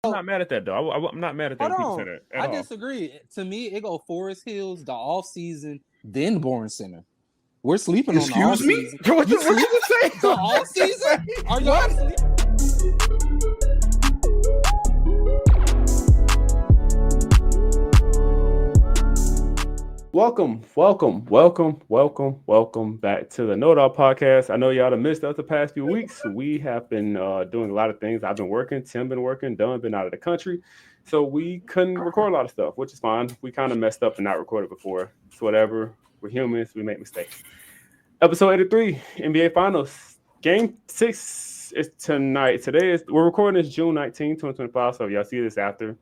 I'm not mad at that though. I'm not mad at that when people say that at all. Disagree. To me, it go Forest Hills, the off season, then Bourne Center. We're sleeping on the off season. What you say? The off season? Are y'all sleeping? Welcome back to the No Doubt Podcast. I know y'all have missed us the past few weeks. We have been doing a lot of things. I've been working, Tim been working, Dunn been out of the country. So we couldn't record a lot of stuff, which is fine. We kind of messed up and not recorded before. It's whatever. We're humans. We make mistakes. Episode 83, NBA Finals. Game 6 is tonight. We're recording this June 19, 2025. So if y'all see this after,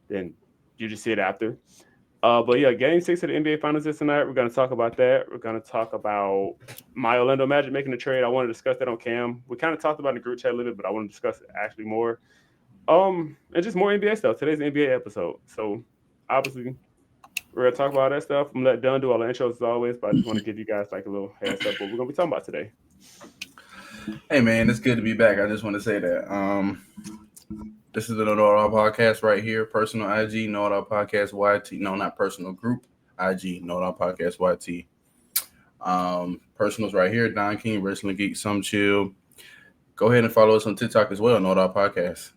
then you just see it after. But yeah, Game 6 of the NBA Finals is tonight. We're going to talk about that. We're going to talk about my Orlando Magic making the trade. I want to discuss that on cam. We kind of talked about it in the group chat a little bit, but I want to discuss it actually more. And just more NBA stuff. Today's an NBA episode. So obviously, we're going to talk about that stuff. I'm going to let Dunn do all the intros as always, but I just want to give you guys like a little heads up what we're going to be talking about today. Hey, man, it's good to be back. I just want to say that. This is the No Doubt Podcast right here. Personal IG, No Doubt Podcast YT. No, not personal group. IG, No Doubt Podcast YT. Personals right here. Don King, Wrestling Geek, Some Chill. Go ahead and follow us on TikTok as well, No Doubt Podcast.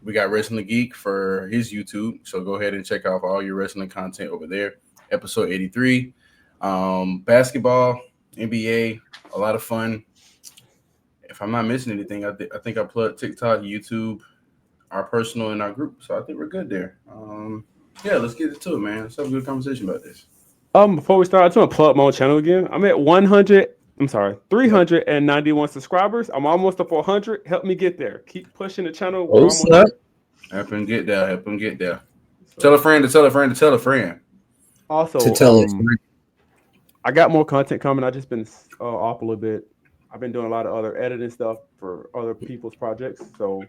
We got Wrestling Geek for his YouTube, so go ahead and check out all your wrestling content over there. Episode 83. Basketball, NBA, a lot of fun. If I'm not missing anything, I think I plugged TikTok, YouTube, our personal, and our group. So I think we're good there. Yeah, let's get into it, man. Let's have a good conversation about this. Before we start, I just want to plug my own channel again. I'm at 391 subscribers. I'm almost to 400. Help me get there. Keep pushing the channel. Help him get there. So, tell a friend to tell a friend to tell a friend. Also, I got more content coming. I've just been off a little bit. I've been doing a lot of other editing stuff for other people's projects. So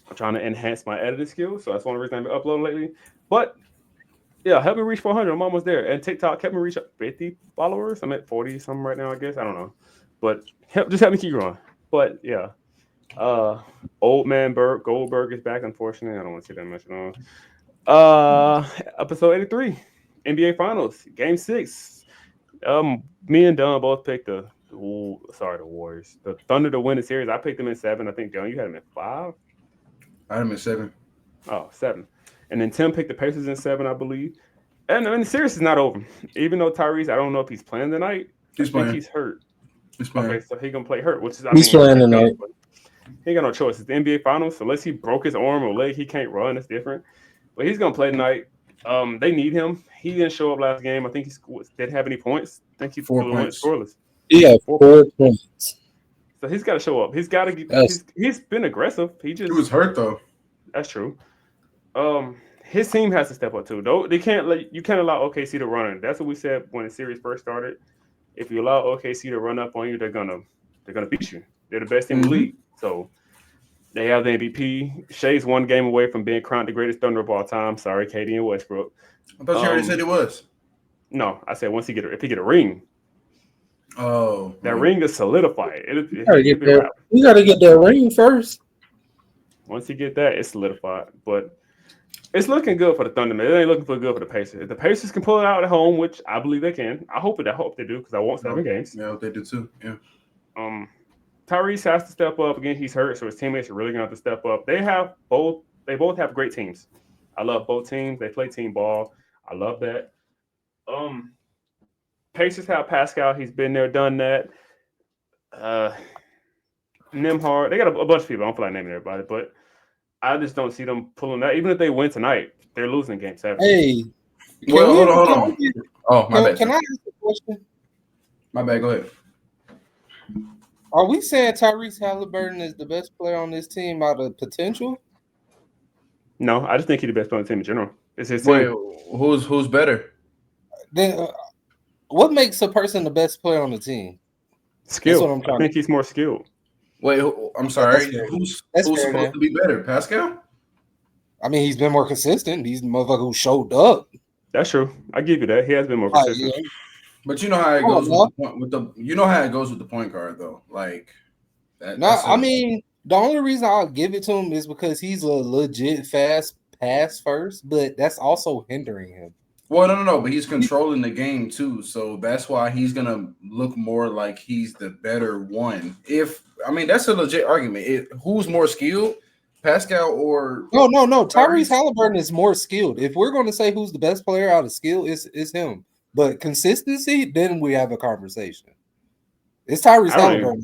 I'm trying to enhance my editing skills. So that's one of the reasons I've been uploading lately. But yeah, help me reach 400. I'm almost there. And TikTok help me reach 50 followers. I'm at 40 something right now, I guess. I don't know. But help me keep growing. But yeah. Old man Goldberg is back, unfortunately. I don't want to see that much on. Episode 83. NBA Finals. Game 6. Me and Don both picked the Warriors. The Thunder to win the series. I picked them in 7. I think, John, you had them in 5? I had them in 7. Oh, 7. And then Tim picked the Pacers in 7, I believe. And the series is not over. Even though Tyrese, I don't know if he's playing tonight. He's playing. He's hurt. He's playing. Okay, so he's going to play hurt, which is... He's playing tonight. He ain't got no choice. It's the NBA Finals. So unless he broke his arm or leg, he can't run. It's different. But he's going to play tonight. They need him. He didn't show up last game. I think he didn't have any points. I think he 4 points. Scoreless. Yeah, 4 points. So he's got to show up. He's got to get. He's been aggressive. He was hurt though. That's true. His team has to step up too. Though you can't allow OKC to run it. That's what we said when the series first started. If you allow OKC to run up on you, they're gonna beat you. They're the best team in the league. So they have the MVP. Shai's 1 game away from being crowned the greatest Thunder of all time. Sorry, KD and Westbrook. I thought you already said it was. No, I said if he get a ring. Oh, that ring is solidified. You gotta get that ring first. Once you get that, it's solidified. But it's looking good for the Thunder, man. It ain't looking good for the Pacers. If the Pacers can pull it out at home, which I believe they can. I hope they do because I want 7 games. Yeah, they do too. Yeah. Tyrese has to step up again. He's hurt, so his teammates are really going to have to step up. They both have great teams. I love both teams. They play team ball. I love that. Pacers have Pascal. He's been there, done that. Nimhard. They got a bunch of people. I don't feel like naming everybody, but I just don't see them pulling that. Even if they win tonight, they're losing game 7. Hey. Hold on. My bad. Can I ask a question? My bad. Go ahead. Are we saying Tyrese Haliburton is the best player on this team out of potential? No, I just think he's the best player on the team in general. It's his team. Who's better? Then what makes a person the best player on the team? Skill. I think he's more skilled. Wait, I'm sorry. Who's supposed to be better? Pascal? I mean, he's been more consistent. He's the motherfucker who showed up. That's true. I give you that. He has been more consistent. Yeah. But you know how it goes with the point guard though. Like that. I mean, The only reason I'll give it to him is because he's a legit fast pass first, but that's also hindering him. Well, no, but he's controlling the game too, so that's why he's gonna look more like he's the better one. That's a legit argument. Who's more skilled, Pascal or No. Tyrese Haliburton is more skilled. If we're going to say who's the best player out of skill, it's him. But consistency, then we have a conversation. It's Tyrese Haliburton.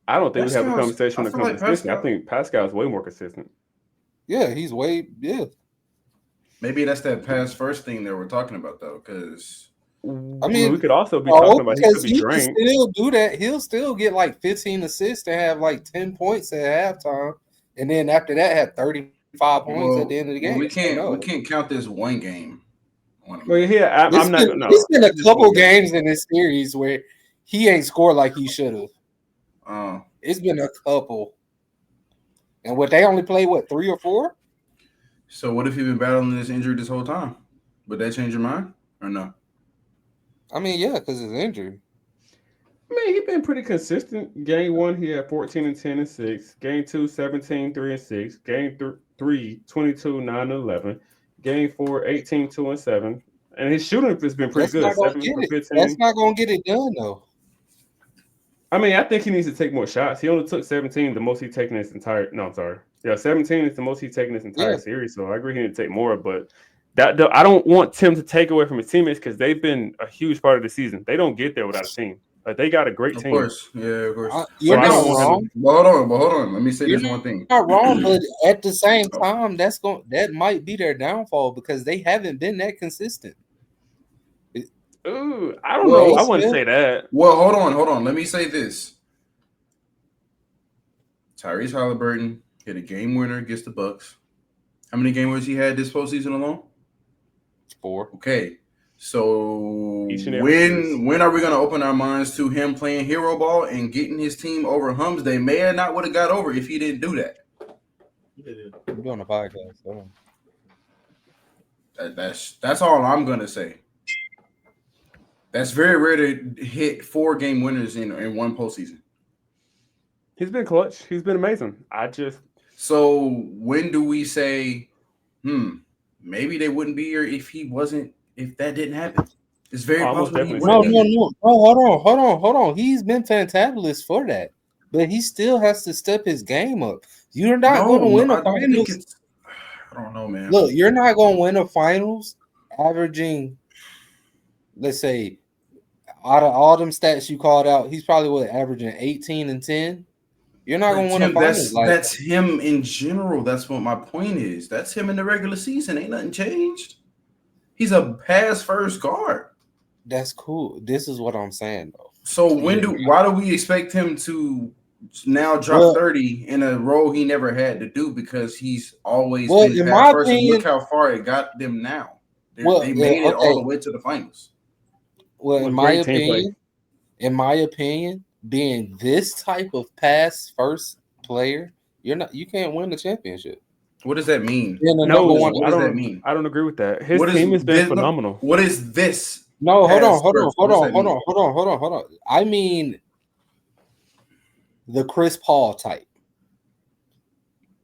I don't think we have a conversation when it comes to consistency. I think Pascal is way more consistent. Yeah, he's way. Maybe that's that pass first thing that we're talking about though, because I mean, we could also be talking about he could be can still do that. He'll still get like 15 assists and have like 10 points at halftime, and then after that, have 35 points at the end of the game. We can't count this one game. Well, yeah, I'm not. No, it's been a couple games in this series where he ain't scored like he should have. It's been a couple, and they only play 3 or 4. So what if you've been battling this injury this whole time? Would that change your mind or no? I mean, yeah, because his injury. I mean, he's been pretty consistent. Game 1, he had 14 and 10 and 6. Game 2, 17, 3 and 6. Game 3, 22, 9 and 11. Game 4, 18, 2 and 7. And his shooting has been pretty good. 7 for 15. That's not going to get it done, though. I mean, I think he needs to take more shots. He only took 17, the most he's taken his entire. No, I'm sorry. Yeah, 17 is the most he's taken his entire series. So I agree he need to take more. But I don't want Tim to take away from his teammates because they've been a huge part of the season. They don't get there without a team. Like they got a great team. Of course, yeah, of course. You're not wrong. But hold on. Let me say this one thing. You're not wrong, but at the same time, that might be their downfall because they haven't been that consistent. Ooh, I don't know. I wouldn't say that. Well, hold on. Let me say this. Tyrese Haliburton hit a game winner against the Bucks. How many game winners he had this postseason alone? 4. Okay. So when are we going to open our minds to him playing hero ball and getting his team over humps they may or not would have got over if he didn't do that? I'm doing a podcast. So. That's all I'm going to say. That's very rare to hit 4 game winners in one postseason. He's been clutch. He's been amazing. So when do we say, maybe they wouldn't be here if that didn't happen? It's very possible. No. Hold on. He's been fantabulous for that, but he still has to step his game up. You're not going to win a finals. I don't know, man. Look, you're not going to win a finals averaging, let's say, out of all them stats you called out, he's probably averaging 18 and 10. You're not going to win a finals. That's him in general. That's what my point is. That's him in the regular season. Ain't nothing changed. He's a pass first guard. That's cool. This is what I'm saying, though. So why do we expect him to now drop 30 in a role he never had to do because he's always been pass first? And look how far it got them now. They made it all the way to the finals. Well, in my opinion, being this type of pass first player, you can't win the championship. What does that mean? What does that mean? I don't agree with that. His team has been phenomenal. What is this? No, hold on. I mean the Chris Paul type.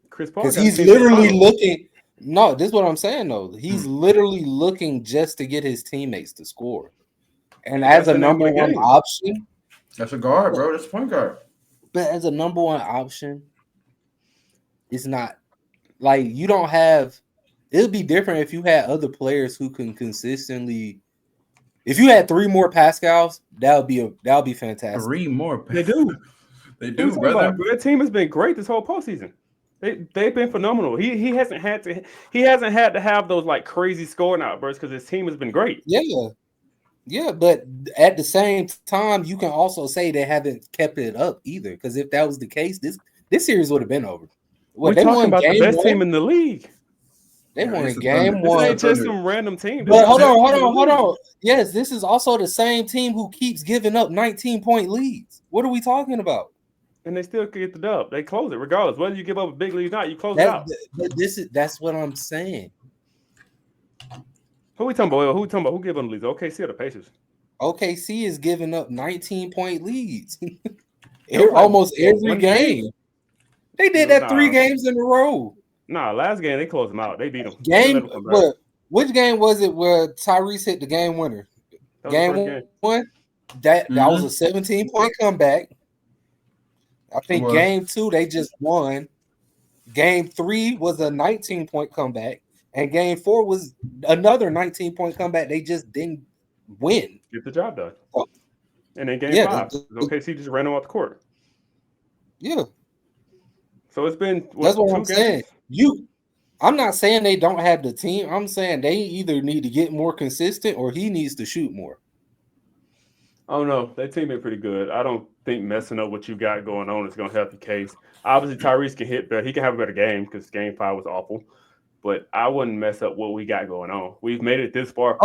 Chris Paul, because he's literally looking. No, this is what I'm saying though. He's literally looking just to get his teammates to score. And as a number one option, that's a guard, bro. That's a point guard. But as a number one option, it's not like you don't have. It'll be different if you had other players who can consistently. If you had 3 more Pascals, that would be fantastic. 3 more. They do, brother. Their team has been great this whole postseason. They've been phenomenal. He hasn't had to have those like crazy scoring outbursts because his team has been great. Yeah, but at the same time, you can also say they haven't kept it up either. Because if that was the case, this series would have been over. We're talking about the best team in the league. They won in game 1. This ain't just some random team. But hold on. Yes, this is also the same team who keeps giving up 19-point leads. What are we talking about? And they still get the dub. They close it regardless. Whether you give up a big lead or not, you close it out. But that's what I'm saying. Who we talking about? Who giving them leads? OKC or the Pacers? OKC is giving up 19-point leads almost every game. They did that 3 games in a row. Nah, last game they closed them out. They beat them. Which game was it where Tyrese hit the game winner? Game 1? That was a 17-point comeback. I think game 2 they just won. Game 3 was a 19-point comeback, and game 4 was another 19-point comeback. They just didn't win. Get the job done. And then game 5, OKC just ran them off the court. Yeah. So it's been that's what I'm saying. I'm not saying they don't have the team. I'm saying they either need to get more consistent or he needs to shoot more. Oh no, that team been pretty good. I don't think messing up what you got going on is going to help your case. Obviously, Tyrese can hit better. He can have a better game because game 5 was awful. But I wouldn't mess up what we got going on. We've made it this far.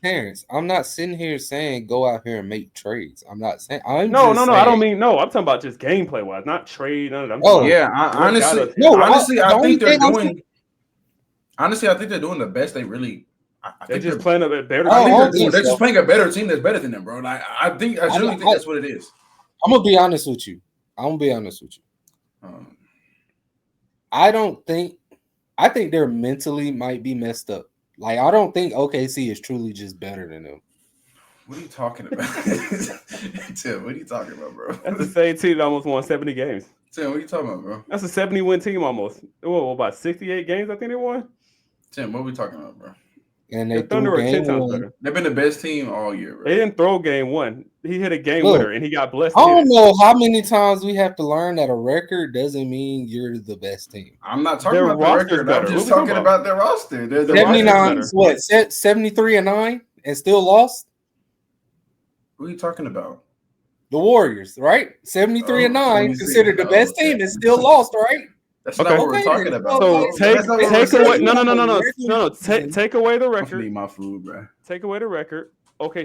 Terrence, I'm not sitting here saying go out here and make trades. I'm not saying. No. I don't mean no. I'm talking about just gameplay wise, not trade. None of that. Honestly, I think they're doing. Honestly, I think they're doing the best they really. They're just playing a bit better. They're just playing a better team that's better than them, bro. Like I really think that's what it is. I'm gonna be honest with you. I think they're mentally might be messed up. Like I don't think OKC is truly just better than them. What are you talking about? Tim, what are you talking about, bro? That's the same team that almost won 70 games. Tim, what are you talking about, bro? That's a 70-win team almost. About 68 games I think they won? Tim, what are we talking about, bro? And they Thunder are 10 times better. They've been the best team all year, bro. They didn't throw game 1. He hit a game winner, and he got blessed. I don't know how many times we have to learn that a record doesn't mean you're the best team. I'm not talking about the record. I'm just talking about their roster. 79, what, 73-9 and still lost? What are you talking about? The Warriors, right? 73-9, considered the best team and still lost, right? That's not what we're talking about. So take away no. Take away the record. I need my food, bro. Take away the record. Okay,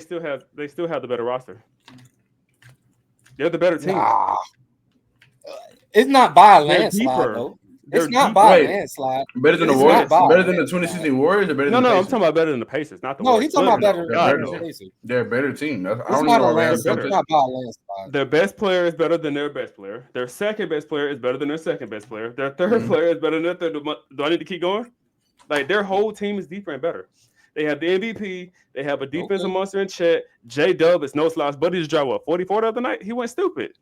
they still have the better roster. They're the better team. Nah. It's not by a landslide, though. It's not by a landslide. Better than the Warriors? Better than the 2016 Warriors? Or better than I'm talking about better than the Pacers, not the Warriors. He's talking about better than the Pacers. They're a better team. It's not a landslide. Their best player is better than their best player. Their second best player is better than their second best player. Their third player is better than their third. Do I need to keep going? Like, their whole team is deeper and better. They have the MVP. They have a defensive monster in Chet. J-Dub is no slouch. Buddy just dropped, 44 the other night? He went stupid.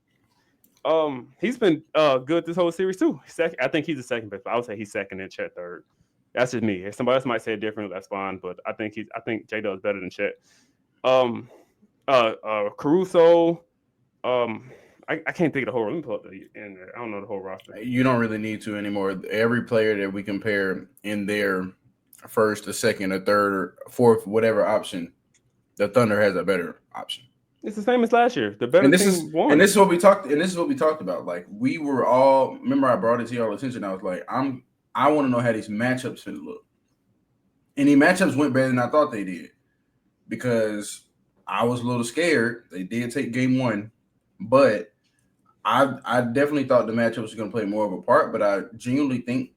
He's been good this whole series too. I think he's the second best. I would say he's second and Chet third. That's just me. If somebody else might say it differently, that's fine. But I think J-Dub is better than Chet. Caruso. I can't think of the whole. Let me pull up I don't know the whole roster. You don't really need to anymore. Every player that we compare in their first, or second, or third, or fourth, whatever option, the Thunder has a better option. It's the same as last year. The better team won. And this is what we talked about. Like, we were all, remember I brought it to y'all attention. I was like, I want to know how these matchups should look. And the matchups went better than I thought they did. Because I was a little scared. They did take game 1. But I definitely thought the matchups was going to play more of a part. But I genuinely think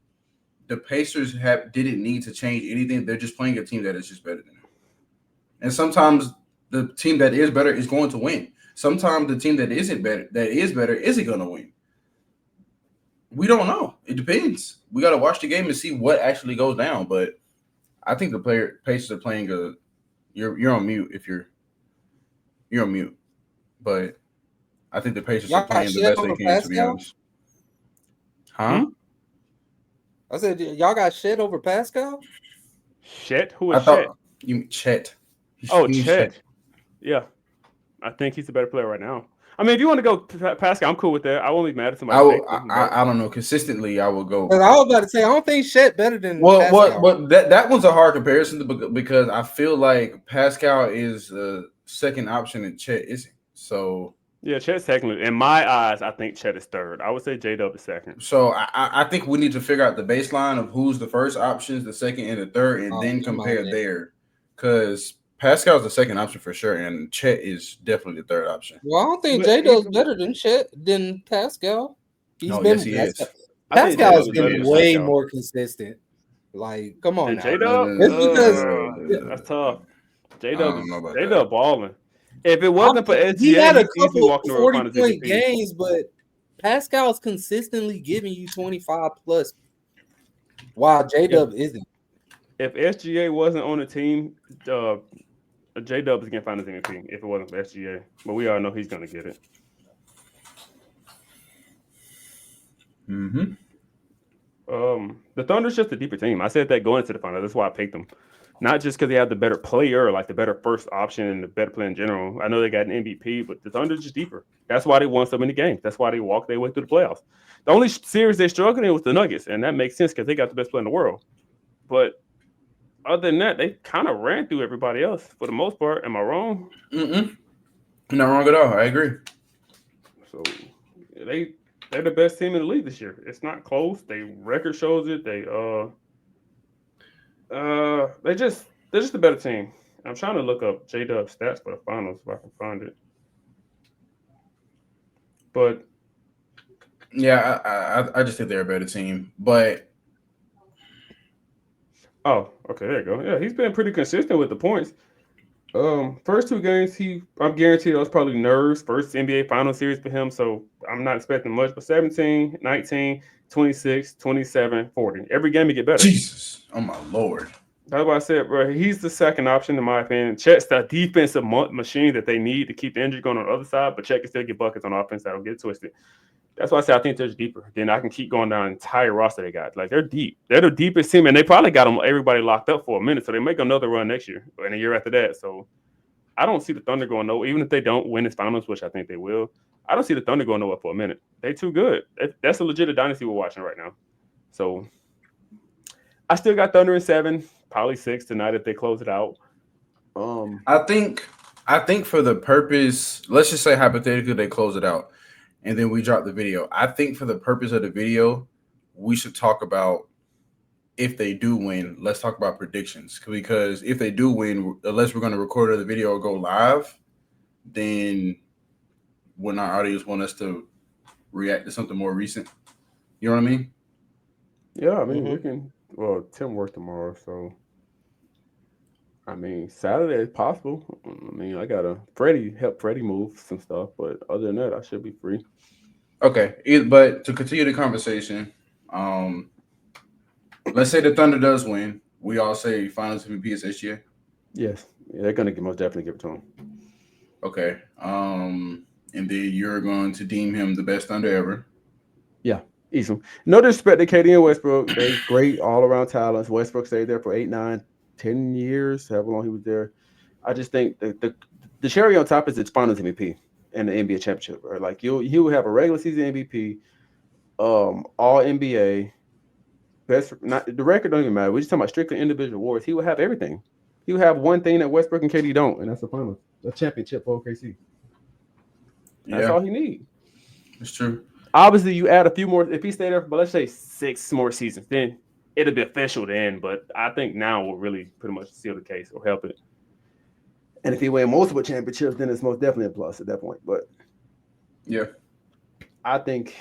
the Pacers didn't need to change anything. They're just playing a team that is just better than them. And sometimes the team that is better is going to win. Sometimes the team that is better isn't going to win. We don't know. It depends. We got to watch the game and see what actually goes down. But I think the Pacers are playing good. You're on mute if you're on mute. But I think the Pacers are playing the best they can, to be honest. Huh? I said, y'all got shit over Pascal? Chet? Who is Chet? You mean Chet. Chet. Yeah. I think he's a better player right now. I mean, if you want to go Pascal, I'm cool with that. I won't be mad at somebody. I don't know. Consistently, I will go. I was about to say, I don't think Chet better than Pascal. But that one's a hard comparison because I feel like Pascal is a second option and Chet isn't. So yeah, Chet's technically, in my eyes, I think Chet is third. I would say J-Dub is second. So I think we need to figure out the baseline of who's the first options, the second and the third, and then compare there. Because Pascal's the second option for sure, and Chet is definitely the third option. Well, I don't think J-Dub's better than Pascal. Yes, he is. Pascal's been way more consistent. Like, come on, J-Dub. That's tough. J-Dub balling. If it wasn't for SGA, he had a couple 40-point games, but Pascal's consistently giving you 25 plus, while J-Dub isn't. If SGA wasn't on the team, J-Dub is going to find his MVP if it wasn't for SGA. But we all know he's going to get it. Mm-hmm. The Thunder's just a deeper team. I said that going into the final. That's why I picked them. Not just because they have the better player, like the better first option and the better player in general. I know they got an MVP, but the Thunder's just deeper. That's why they won so many games. That's why they walked their way through the playoffs. The only series they struggled in was the Nuggets, and that makes sense because they got the best player in the world. But other than that, they kind of ran through everybody else for the most part. Am I wrong? Mm-mm. You're not wrong at all. I agree. So they're the best team in the league this year. It's not close. They record shows it. They're just a better team. I'm trying to look up J-Dub stats for the finals if I can find it. But yeah, I just think they're a better team. But oh, okay, there you go. Yeah, he's been pretty consistent with the points. First two games, I'm guaranteed that was probably nerves. First NBA final series for him, so I'm not expecting much. But 17, 19, 26, 27, 40. Every game he get better. Jesus, oh my Lord. That's why I said, bro, he's the second option in my opinion. Chet's the defensive machine that they need to keep the injury going on the other side, but Chet can still get buckets on offense. I don't get twisted. That's why I say I think they're deeper. Then I can keep going down the entire roster they got. Like, they're deep. They're the deepest team, and they probably got everybody locked up for a minute, so they make another run next year and a year after that. So I don't see the Thunder going nowhere, even if they don't win this finals, which I think they will. I don't see the Thunder going nowhere for a minute. They're too good. That's a legit dynasty we're watching right now. So I still got Thunder in 7, probably 6 tonight if they close it out. I think for the purpose, let's just say hypothetically they close it out and then we drop the video. I think for the purpose of the video, we should talk about if they do win. Let's talk about predictions, because if they do win, unless we're going to record the video or go live, then when our audience want us to react to something more recent, you know what I mean? Yeah, I mean, we can. Well, Tim works tomorrow, so I mean, Saturday is possible. I mean, I gotta help Freddie move some stuff, but other than that, I should be free. Okay, but to continue the conversation, let's say the Thunder does win. We all say Finals MVP is SGA. Yes, they're gonna most definitely give it to him. Okay, and then you're going to deem him the best Thunder ever. Yeah, easy. No disrespect to KD and Westbrook. They're great all-around talents. Westbrook stayed there for 8, 9, 10 years, however long he was there. I just think the cherry on top is its Finals MVP and the NBA championship. Right? Like he will have a regular season MVP, all NBA, best. Not the record don't even matter. We're just talking about strictly individual awards. He will have everything. He will have one thing that Westbrook and KD don't, and that's the Finals, a championship for OKC. That's all he needs. It's true. Obviously, you add a few more. If he stayed there for, let's say, 6 more seasons, then it'll be official then. But I think now will really pretty much seal the case or help it. And if he wins multiple championships, then it's most definitely a plus at that point. But yeah, I think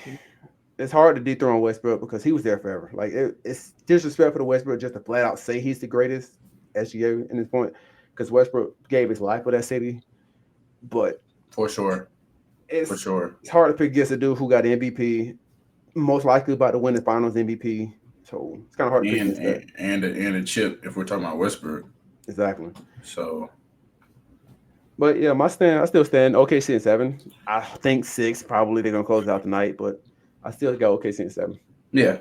it's hard to dethrone Westbrook because he was there forever. Like it's disrespectful to Westbrook just to flat out say he's the greatest SGA in this point, because Westbrook gave his life for that city. But for sure. It's hard to pick against a dude who got the MVP, most likely about to win the Finals MVP. So it's kind of hard to pick against that. And a chip if we're talking about Westbrook. Exactly. So, but yeah, I still stand OKC in 7. I think 6 probably they're gonna close out tonight, but I still got OKC in 7. Yeah.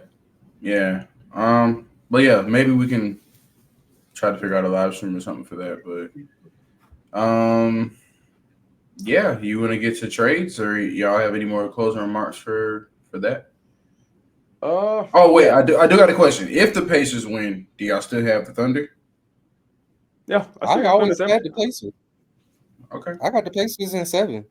But yeah, maybe we can try to figure out a live stream or something for that. But yeah, you want to get to trades, or y'all have any more closing remarks for that? Oh wait, I do got a question. If the Pacers win, do y'all still have the Thunder? Yeah, I always had the Pacers. Okay, I got the Pacers in 7.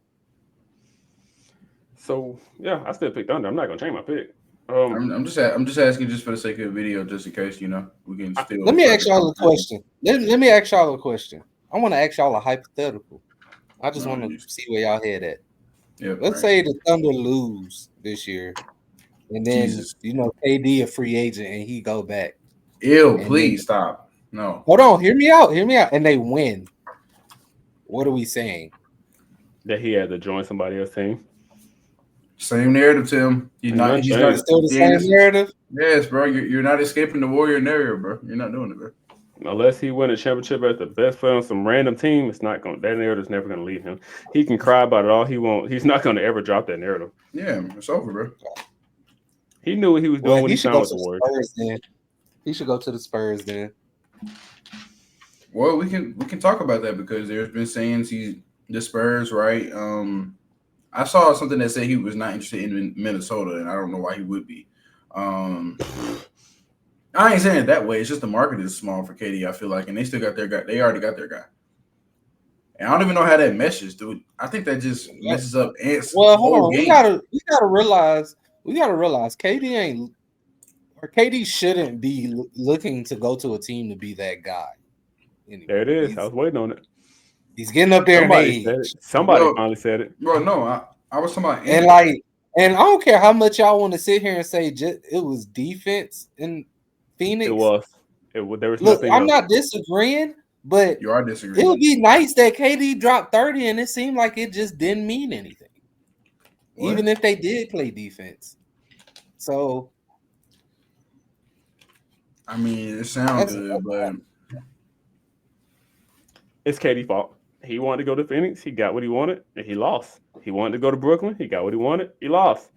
So yeah, I still pick Thunder. I'm not gonna change my pick. I'm just asking just for the sake of the video, just in case we can still. Let me ask y'all a question. Let me ask y'all a question. I want to ask y'all a hypothetical. I just want to see where y'all head at. Yeah, Let's say the Thunder lose this year, and then KD a free agent and he go back. Ew, please stop. No. Hold on, hear me out. And they win. What are we saying? That he had to join somebody else's team. Same narrative, Tim. He's not. Ain't He's nothing not Still the yeah, same narrative. Yes, bro. You're not escaping the Warrior narrative, bro. You're not doing it, bro. Unless he win a championship as the best player on some random team, it's not going. That narrative's never going to leave him. He can cry about it all he wants. He's not going to ever drop that narrative. Yeah, it's over, bro. He knew what he was doing Well, when he he should signed go with to the the Warriors. Spurs then. He should go to the Spurs then. Well, we can talk about that because there's been sayings the Spurs, right? I saw something that said he was not interested in Minnesota, and I don't know why he would be. I ain't saying it that way. It's just the market is small for KD, I feel like, and they still got their guy. They already got their guy. And I don't even know how that meshes, dude. I think that just messes up Ant's hold on. game. We gotta realize KD shouldn't be looking to go to a team to be that guy. Anyway, There it is. I was waiting on it. He's getting up there in age. Said it. Somebody finally said it. Bro, no, I was talking about and I don't care how much y'all want to sit here and say it was defense in Phoenix. It was. There was Look, nothing I'm else. not disagreeing, but you are disagreeing. it would be nice that KD dropped 30 and it seemed like it just didn't mean anything. What? Even if they did play defense. So I mean, it sounds good, but It's KD's fault. He wanted to go to Phoenix. He got what he wanted, and he lost. He wanted to go to Brooklyn. He got what he wanted. He lost.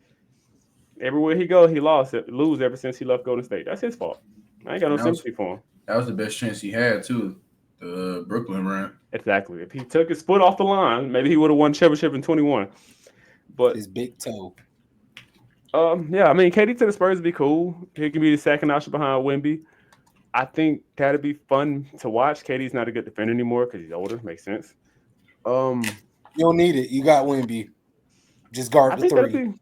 Everywhere he go, he lose ever since he left Golden State. That's his fault. I ain't got no sympathy for him. that was the best chance he had too. The Brooklyn run. Exactly. If he took his foot off the line, maybe he would have won championship in 21. But his big toe. yeah, I mean, KD to the Spurs would be cool. He can be the second option behind Wemby. I think that'd be fun to watch. KD's not a good defender anymore because he's older. Makes sense. You don't need it. You got Wemby. Just guard the three.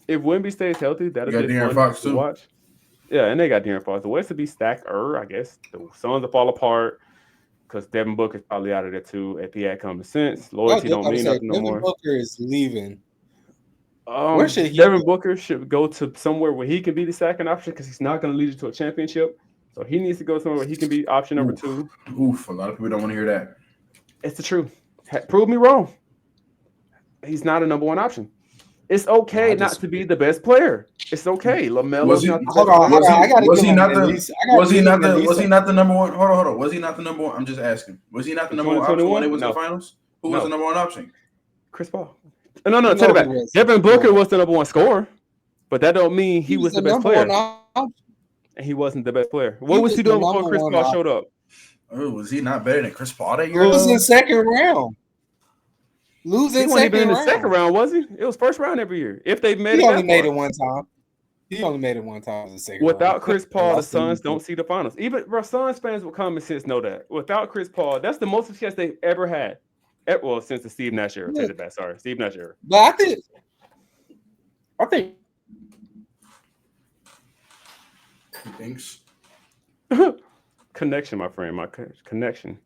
If Wemby stays healthy, that'd be De'Aaron fun Fox to too. watch. Yeah, and they got De'Aaron Fox. The West would be stacked. I guess the Suns will fall apart because Devin Booker's probably out of there too. If he had common sense, loyalty don't mean nothing no more. Devin Booker is leaving. Where should Devin Booker should go to somewhere where he can be the second option because he's not going to lead you to a championship. So he needs to go somewhere where he can be option number 2. Oof, a lot of people don't want to hear that. It's the truth. Prove me wrong. He's not a number 1 option. It's okay not to be the best player. It's okay. LaMelo's not the best player. Was he not the number 1? Hold on. Was he not the number 1? I'm just asking. Was he not the number 1 option when they was in the finals? Who was the number 1 option? Chris Paul. No, take it back. Devin Booker was the number 1 scorer, but that don't mean he was the best player. And he wasn't the best player. What was he doing before Chris Paul showed up? Oh, was he not better than Chris Paul that year? Losing second round. He wasn't even in the second round, was he? It was first round every year. If they made he only made it one time. He only made it one time in the second round. Without Chris Paul, the Suns don't see the finals. Even Suns fans with common sense know that. Without Chris Paul, that's the most success they've ever had. Well, since the Steve Nash era. Take it back. Sorry, Steve Nash era. But I think Thanks. Connection, my friend. My connection.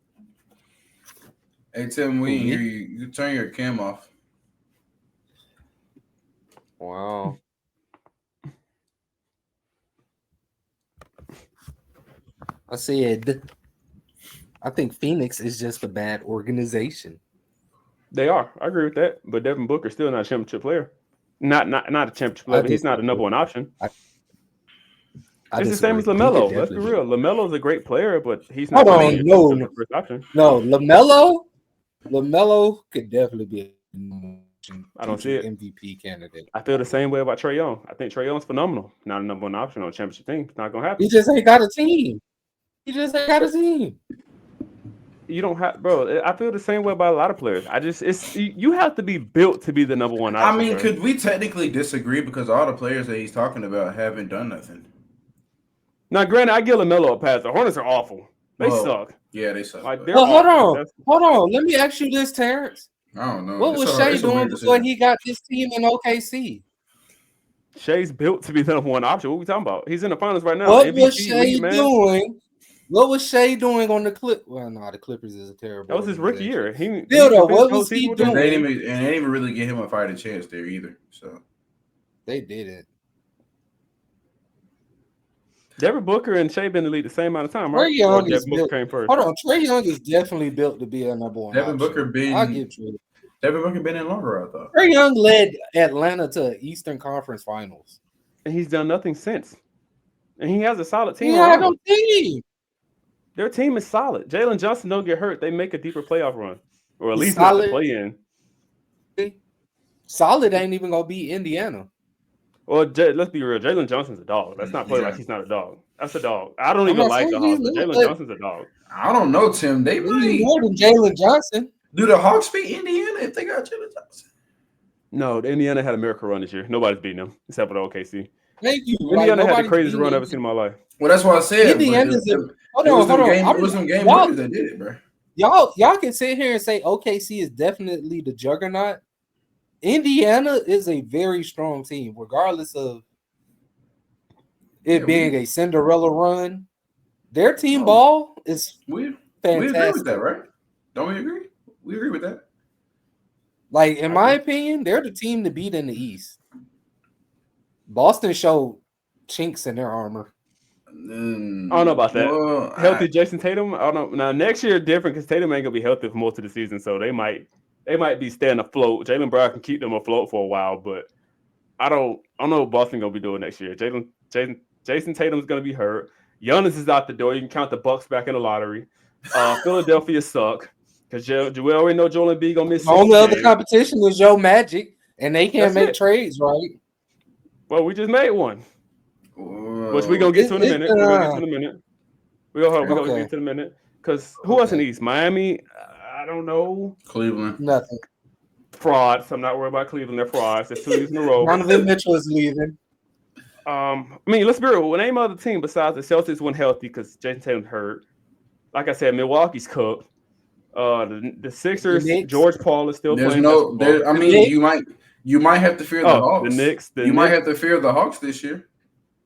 Hey, Tim, we didn't hear you. You turn your cam off. Wow. I said, I think Phoenix is just a bad organization. They are. I agree with that. But Devin Booker's still not a championship player. Not a championship player. But he's not a number 1 option. It's the same as LaMelo. Let's be real. LaMelo's a great player, but he's not the first option. No, LaMelo could definitely be I don't see it. MVP candidate. I feel the same way about Trae Young. I think Trae Young's phenomenal. Not a number 1 option on a championship team. It's not gonna happen. He just ain't got a team. You don't have, bro. I feel the same way about a lot of players. You have to be built to be the number 1 option. I mean, could we technically disagree because all the players that he's talking about haven't done nothing? Now, granted, I give LaMelo a pass. The Hornets are awful. They suck. Yeah, they suck. Like, hold on. Let me ask you this, Terrence. I don't know. What was Shai doing before he got this team in OKC? Shai's built to be the number 1 option. What are we talking about? He's in the finals right now. What was Shai doing? What was Shai doing on the Clippers? Well, no, the Clippers is a terrible. That was his rookie year. What was he doing? They didn't even really give him a fighting chance there either. So they did it. Devin Booker and Shai been in the league the same amount of time, right? Trae Young is definitely built to be a number 1 Devin option. Booker been. I'll give you it. Devin Booker been in longer, I thought. Trae Young led Atlanta to Eastern Conference Finals. And he's done nothing since. And he has a solid team. Yeah, I around him. don't think Their team is solid. Jalen Johnson don't get hurt. They make a deeper playoff run. Or at least not the play-in. Solid ain't even going to beat Indiana. Well, let's be real. Jalen Johnson's a dog. Let's not play like he's not a dog. That's a dog. I don't even like the Hawks, but Jalen Johnson's a dog. I don't know, Tim. They might more than Jalen Johnson. Do the Hawks beat Indiana if they got Jalen Johnson? No, Indiana had a miracle run this year. Nobody's beating them except for the OKC. Thank you. Indiana had the craziest run I've ever seen in my life. Well, that's what I said. Indiana's hold on. It was some game winners that did it, bro. Y'all can sit here and say OKC is definitely the juggernaut. Indiana is a very strong team, regardless of it being a Cinderella run. Their team ball is fantastic. We agree with that, right? Don't we agree? We agree with that. Like, in my opinion, they're the team to beat in the East. Boston showed chinks in their armor. I don't know about that. Well, healthy Jason Tatum. I don't know. Now next year different because Tatum ain't gonna be healthy for most of the season, so they might be staying afloat. Jaylen Brown can keep them afloat for a while, but I don't know what Boston gonna be doing next year. Jason Tatum's gonna be hurt. Giannis is out the door. You can count the Bucks back in the lottery. Philadelphia suck because we already know Joel Embiid gonna miss. The only other competition is Joe Magic, and they can't make trades, right? Well, we just made one, which we're going to get to in a minute. We're going to get to in a minute. We're going to get to in a minute. Because who else in the East? Miami? I don't know. Cleveland. Nothing. Frauds. I'm not worried about Cleveland. They're frauds. They're 2 years in a row. Donovan Mitchell is leaving. I mean, let's be real. Name other team besides the Celtics went healthy because Jason Tatum hurt. Like I said, Milwaukee's cooked. The Sixers, George Paul is still playing. I mean, you might have to fear the Hawks. The Knicks. You might have to fear the Hawks this year.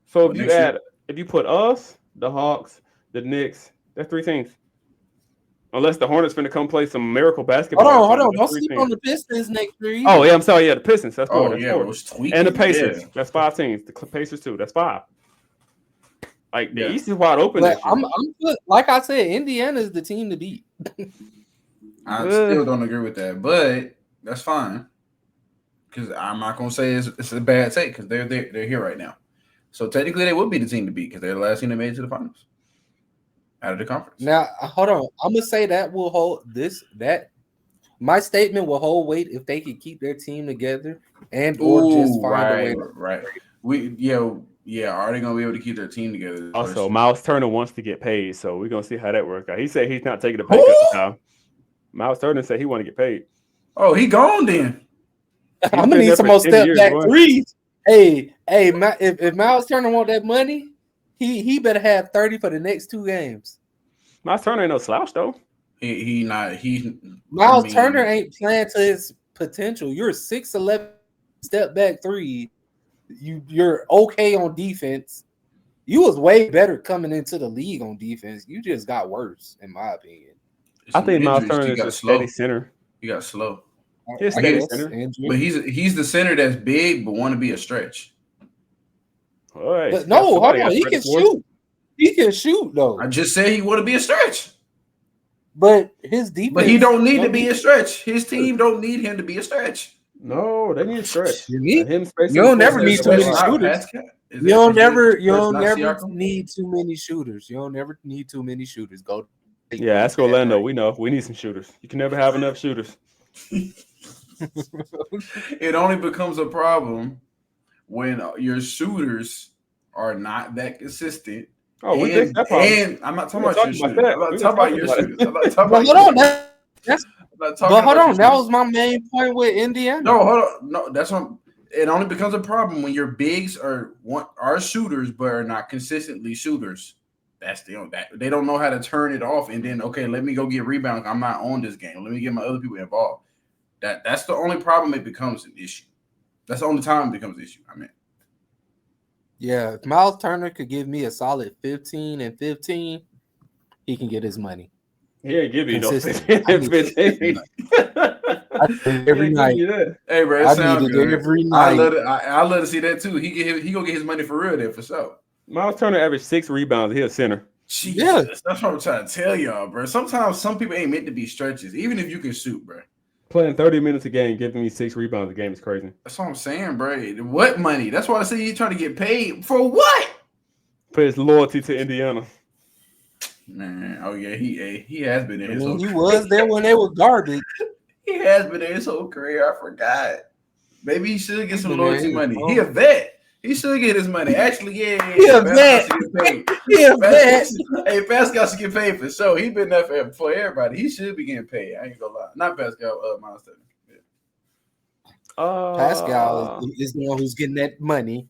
So if you put us, the Hawks, the Knicks, that's 3 teams. Unless the Hornets finna come play some miracle basketball. Hold on. Don't sleep on the Pistons next year. Oh, yeah, I'm sorry. Yeah, the Pistons. That's 4. And the Pacers. Yeah. That's 5 teams. The Pacers, too. That's 5. Like, the East is wide open. Like I said, Indiana is the team to beat. I still don't agree with that, but that's fine. Because I'm not gonna say it's a bad take because they're here right now. So technically they would be the team to beat because they're the last team that made it to the finals out of the conference. Now hold on, I'm gonna say that will hold my statement will hold weight if they could keep their team together and or just find a way. Right. Are they gonna be able to keep their team together? Also, Miles Turner wants to get paid, so we're gonna see how that works out. He said he's not taking a pay cut now. Miles Turner said he want to get paid. Oh, he gone then. I'm gonna need some more step back threes. Hey, if Miles Turner want that money, he better have 30 for the next 2 games. Miles Turner ain't no slouch though. Miles Turner ain't playing to his potential. You're 6'11" step back 3. You're okay on defense. You was way better coming into the league on defense. You just got worse, in my opinion. I think Miles Turner is a steady center. He got slow. He's steady center. But he's the center that's big, but want to be a stretch. All right. But no, hold on. He can shoot. He can shoot though. I just said he want to be a stretch. But his defense. But he don't need to be a stretch. His team don't need him to be a stretch. No, they need a stretch. You don't never need too many shooters. You don't never need too many shooters. You don't never need too many shooters. Go. Yeah, ask Orlando. We know we need some shooters. You can never have enough shooters. It only becomes a problem when your shooters are not that consistent. Oh, we fixed that problem. And I'm not talking about your shooters. I'm not talking about your shooters. I'm not talking about hold on. That was my main point with Indiana. No, hold on. No, that's what. It only becomes a problem when your bigs are shooters but are not consistently shooters. That's they don't know how to turn it off and then let me go get rebounds. I'm not on this game. Let me get my other people involved. That's the only problem it becomes an issue. That's the only time it becomes an issue. I mean, yeah, if Miles Turner could give me a solid 15 and 15, he can get his money. He ain't give you no 15 and 15. Every night. Hey, bro, it sounds good. Every night. I love to see that too. He gonna get his money for real there for sure. Miles Turner averaged 6 rebounds. He's a center. Jesus, yeah, that's what I'm trying to tell y'all, bro. Sometimes some people ain't meant to be stretches, even if you can shoot, bro. Playing 30 minutes a game, giving me 6 rebounds a game is crazy. That's what I'm saying, bro. What money? That's why I say he's trying to get paid for what? For his loyalty to Indiana. Man, oh yeah, he has been there. I mean, he was there when they were garbage. He has been there his whole career. I forgot. Maybe he should get some loyalty money. Oh. He a vet. He should get his money. Actually, yeah. He a vet. He a vet. Hey, Pascal should get paid for sure. He been there for everybody. He should be getting paid. I ain't gonna lie. Not Pascal. Miles Turner. Yeah. Pascal is the one who's getting that money.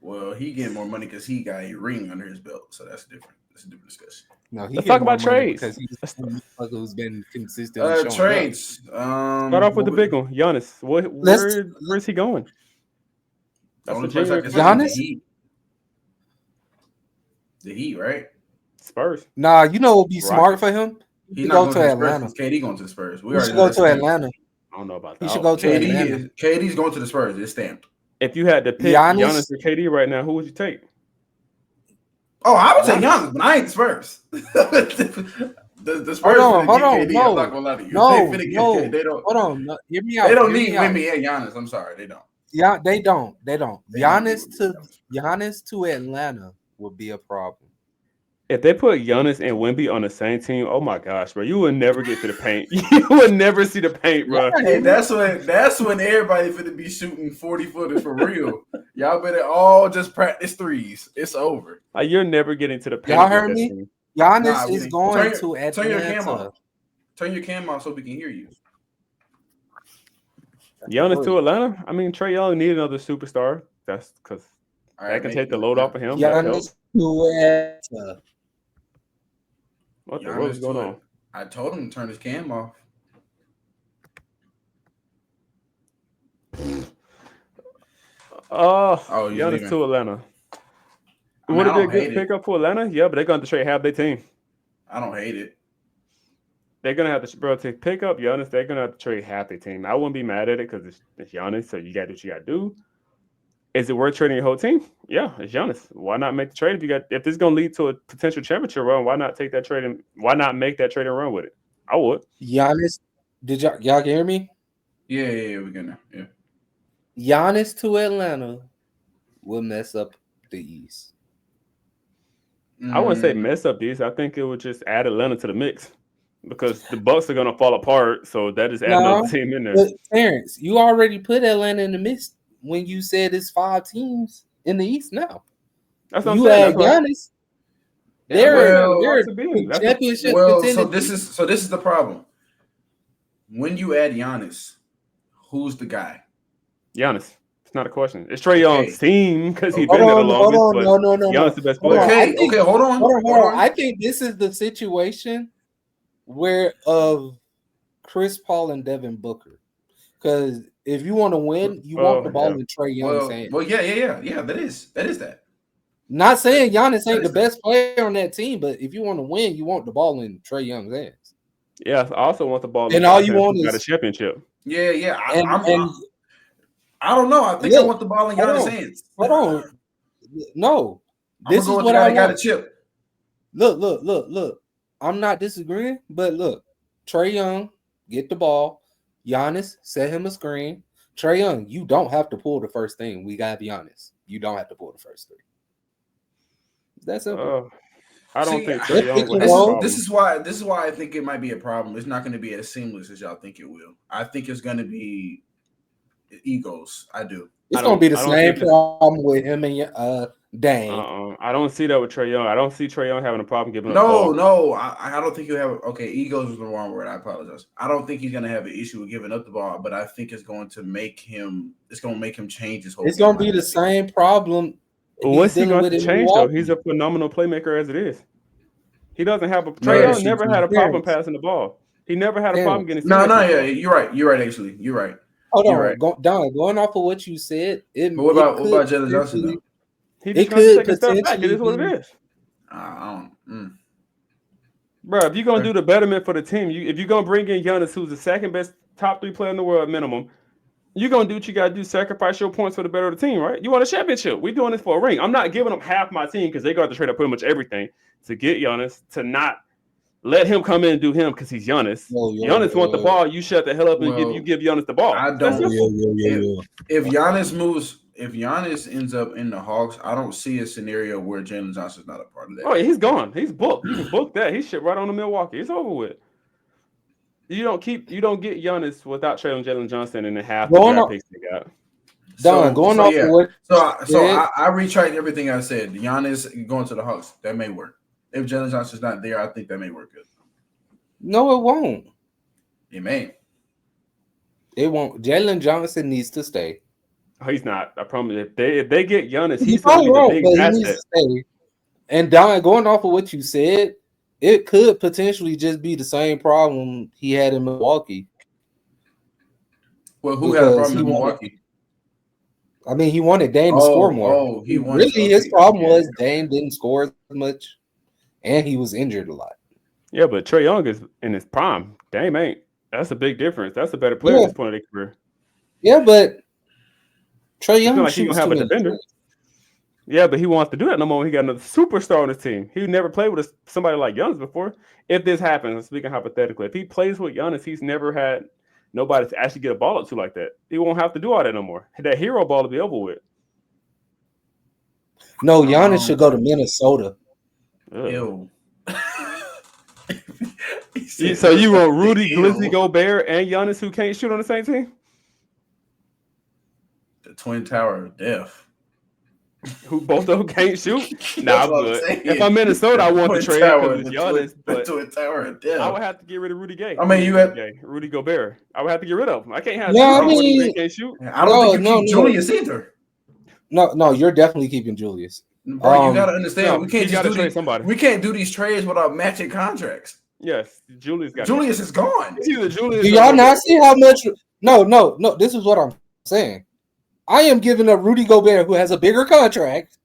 Well, he getting more money because he got a ring under his belt, so that's different. That's a different discussion. No, Let's talk about trades. because he's the motherfucker who's been consistent. Trades. Start off with the big one, Giannis. Where's he going? The That's only the place I Junior can Giannis? see the Heat, right? Spurs. Nah, you know what would be Right. smart for him? He He not go going to to the Atlanta. Spurs. KD going to the Spurs. He should go to Atlanta. I don't know about He that. should go to Atlanta. KD's going to the Spurs. It's stamped. If you had to pick Giannis? Giannis or KD right now, who would you take? Oh, I would say Giannis, but I ain't the Spurs. the Spurs. Hold on, KD. no. I'm not gonna lie to you. No, They finna get no. KD. They don't. Hold on, no, hear me out. They don't hear need me out. Wimby and Giannis. I'm sorry, they don't. Yeah, they don't. They don't Giannis need Giannis to Atlanta would be a problem. If they put Giannis and Wemby on the same team, oh my gosh, bro, you would never get to the paint. You would never see the paint, bro. Hey, that's when everybody finna be shooting 40-footers for real. Y'all better all just practice threes. It's over. Like, you're never getting to the paint. Y'all with heard that me? team. Giannis Nah, is we- going turn to your- turn your cam Atlanta. off. Turn your cam off so we can hear you. Giannis to Atlanta. I mean, Trae Young need another superstar. That's because All that right, can mate. take the load off of him. That helps. Giannis to Atlanta. What the Giannis world is going to on? I told him to turn his cam off. Oh, he's Giannis leaving. to Atlanta. I mean, Would I it be a don't good hate it. pickup for Atlanta? Yeah, but they're going to trade half their team. I don't hate it. They're gonna have to, bro, to pick up Giannis. They're gonna have to trade half their team. I wouldn't be mad at it because it's Giannis, so you got to do what you got to do. Is it worth trading your whole team? Yeah, it's Giannis. Why not make the trade if this is gonna lead to a potential championship run? Why not take that trade and why not make that trade and run with it? I would. Giannis, did y'all can hear me? Yeah, we're gonna. Yeah. Giannis to Atlanta will mess up the East. I wouldn't say Mm. mess up these. I think it would just add Atlanta to the mix because the Bucks are gonna fall apart. So that is add another team in there. But Terrence, you already put Atlanta in the mix when you said it's 5 teams in the East now. That's what I'm You saying. had That's what- Giannis. Yeah, They're Bucks are big. That's- championship Well, contending. so this is the problem. When you add Giannis, who's the guy? Giannis. It's not a question. It's Trae Young's team because he's Hold been there the Hold longest. on, but no. Giannis the best Hold player. on. Okay, I think- hold on. Hold on. I think this is the situation where of Chris Paul and Devin Booker. Because if you want to win, you want the ball in Trae Young's hands. Well, yeah. That is that. Not saying Giannis ain't the best player on that team, but if you want to win, you want the ball in Trae Young's hands. Yeah, I also want the ball. And all you want got a is- championship. Yeah. And I don't know. I think I want the ball in hold Giannis' on. hands. hold on, no, I'm this is gonna go with what the guy I that got a want. chip. Look. I'm not disagreeing, but look, Trae Young get the ball. Giannis set him a screen. Trae Young, you don't have to pull the first thing. We gotta be honest. You don't have to pull the first three. That's simple. I don't See, think I- Trae Young would have a Well, problem. This is why I think it might be a problem. It's not going to be as seamless as y'all think it will. I think it's going to be egos. I do. It's I gonna be the don't same think it's- problem with him and Dame. I don't see that with Trae Young. I don't see Trae Young having a problem giving up the ball. No. I don't think he'll have. Okay, egos is the wrong word. I apologize. I don't think he's going to have an issue with giving up the ball, but I think it's going to make him. It's going to make him change his whole. It's gonna game. be the same problem. But what's he dealing going with to in change though? Milwaukee. He's a phenomenal playmaker as it is. He doesn't have a Trae Young never had a problem passing the ball. He never had a problem getting. No. serious with the Yeah, ball. you're right. Actually, you're right. Hold You're on, right. going off of what you said. But what about Jalen Johnson though? He It just going to could take a step back. It potentially is what be- it is. I don't. Bro, if you're gonna do the betterment for the team, if you're gonna bring in Giannis, who's the second best top 3 player in the world minimum, you're gonna do what you gotta do, sacrifice your points for the better of the team, right? You want a championship. We're doing this for a ring. I'm not giving up half my team because they got to trade up pretty much everything to get Giannis to not let him come in and do him because he's Giannis. Giannis want the ball. You shut the hell up and give Giannis the ball. I don't. If Giannis ends up in the Hawks, I don't see a scenario where Jalen Johnson's not a part of that. Oh, yeah, he's gone. He's booked. You can book that. He's shit right on to Milwaukee. It's over with. You don't get Giannis without trading Jalen Johnson and then half the draft picks they got. I retract everything I said. Giannis going to the Hawks, that may work. If Jalen Johnson's not there, I think that may work good. No, it won't. It may. It won't. Jalen Johnson needs to stay. Oh, he's not. I promise. If they get Giannis, he's going to be the big asset. He needs to stay. And Don, going off of what you said, it could potentially just be the same problem he had in Milwaukee. Well, who had a problem in Milwaukee? I mean, he wanted Dame to score more. Oh, he wanted. Really, his problem was Dame didn't score as much, and he was injured a lot. Yeah, but Trae Young is in his prime. Dame ain't. That's a big difference. That's a better player at this point of their career. Yeah, but Trae Young like he gonna have a defender. Yeah, but he wants to do that no more. He got another superstar on his team. He never played with somebody like Giannis before. If this happens, speaking hypothetically, if he plays with Giannis, he's never had nobody to actually get a ball up to like that. He won't have to do all that no more. That hero ball will be over with. No, Giannis should go to Minnesota. Ew. So you want Rudy, Glizzy, Gobert, and Giannis who can't shoot on the same team? The Twin Tower of Death. Who both of them can't shoot? Nah, I'm good. If I'm Minnesota, I want to trade because it's Giannis. But Twin Tower of Death. I would have to get rid of Rudy Gay. I mean, you have Rudy Gobert. I would have to get rid of him. I can't have. They can't shoot. I don't think you keep Julius either. No, you're definitely keeping Julius. Bro, you gotta understand. We can't just trade somebody. We can't do these trades without matching contracts. Yes, Julius is gone. It's either Julius. Do y'all not see how much? No. This is what I'm saying. I am giving up Rudy Gobert, who has a bigger contract,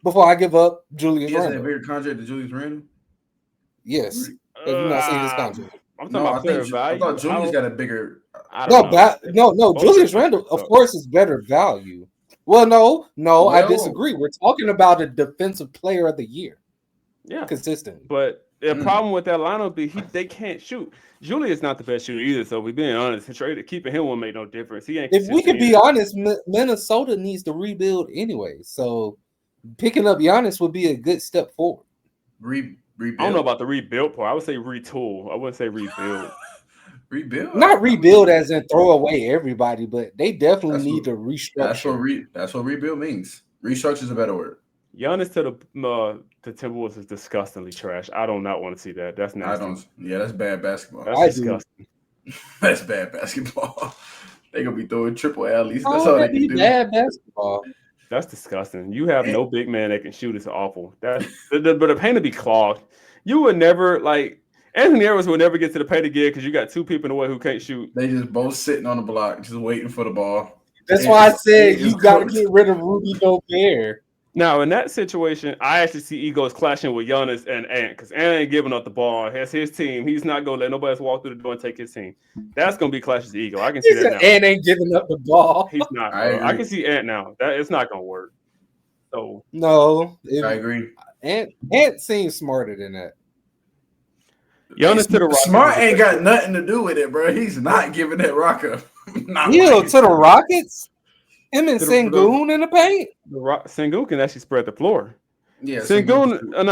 before I give up Julius Randle. He has a bigger contract than Julius Randle? Yes. Have you not seen his contract? I'm talking about player value. I thought Julius got a bigger. No. Julius Randle, of course, is better value. Well, no, I disagree. We're talking about a defensive player of the year. Yeah. Consistent. But the problem with that lineup is they can't shoot. Julius not the best shooter either, so we're being honest. Keeping him won't make no difference. He ain't. If we could be honest, Minnesota needs to rebuild anyway. So picking up Giannis would be a good step forward. Rebuild. I don't know about the rebuild part. I would say retool. I wouldn't say rebuild. Rebuild? Not rebuild as in throw away everybody, but they definitely need to restructure. That's what rebuild means. Restructure is a better word. Giannis to the Timberwolves is disgustingly trash. I do not want to see that. That's nasty. That's bad basketball. That's disgusting. That's bad basketball. They're gonna be throwing triple alleys. That's all they can do. Bad basketball. That's disgusting. You have no big man that can shoot. It's awful. But the paint would be clogged. You would never Anthony Edwards would never get to the paint again because you got two people in the way who can't shoot. They just both sitting on the block, just waiting for the ball. That's why I said you got to get rid of Rudy Gobert. Now, in that situation, I actually see egos clashing with Giannis and Ant because Ant ain't giving up the ball. That's his team. He's not going to let nobody else walk through the door and take his team. That's going to be clashes of ego. I can see that now. Ant ain't giving up the ball. He's not. I can see Ant now. It's not going to work. So no. I agree. Ant seems smarter than that. Giannis to the Rockets. Smart ain't got nothing to do with it, bro. He's not giving that rock up. To the Rockets? Him and Sengun in the paint? Sengun can actually spread the floor. Yeah, not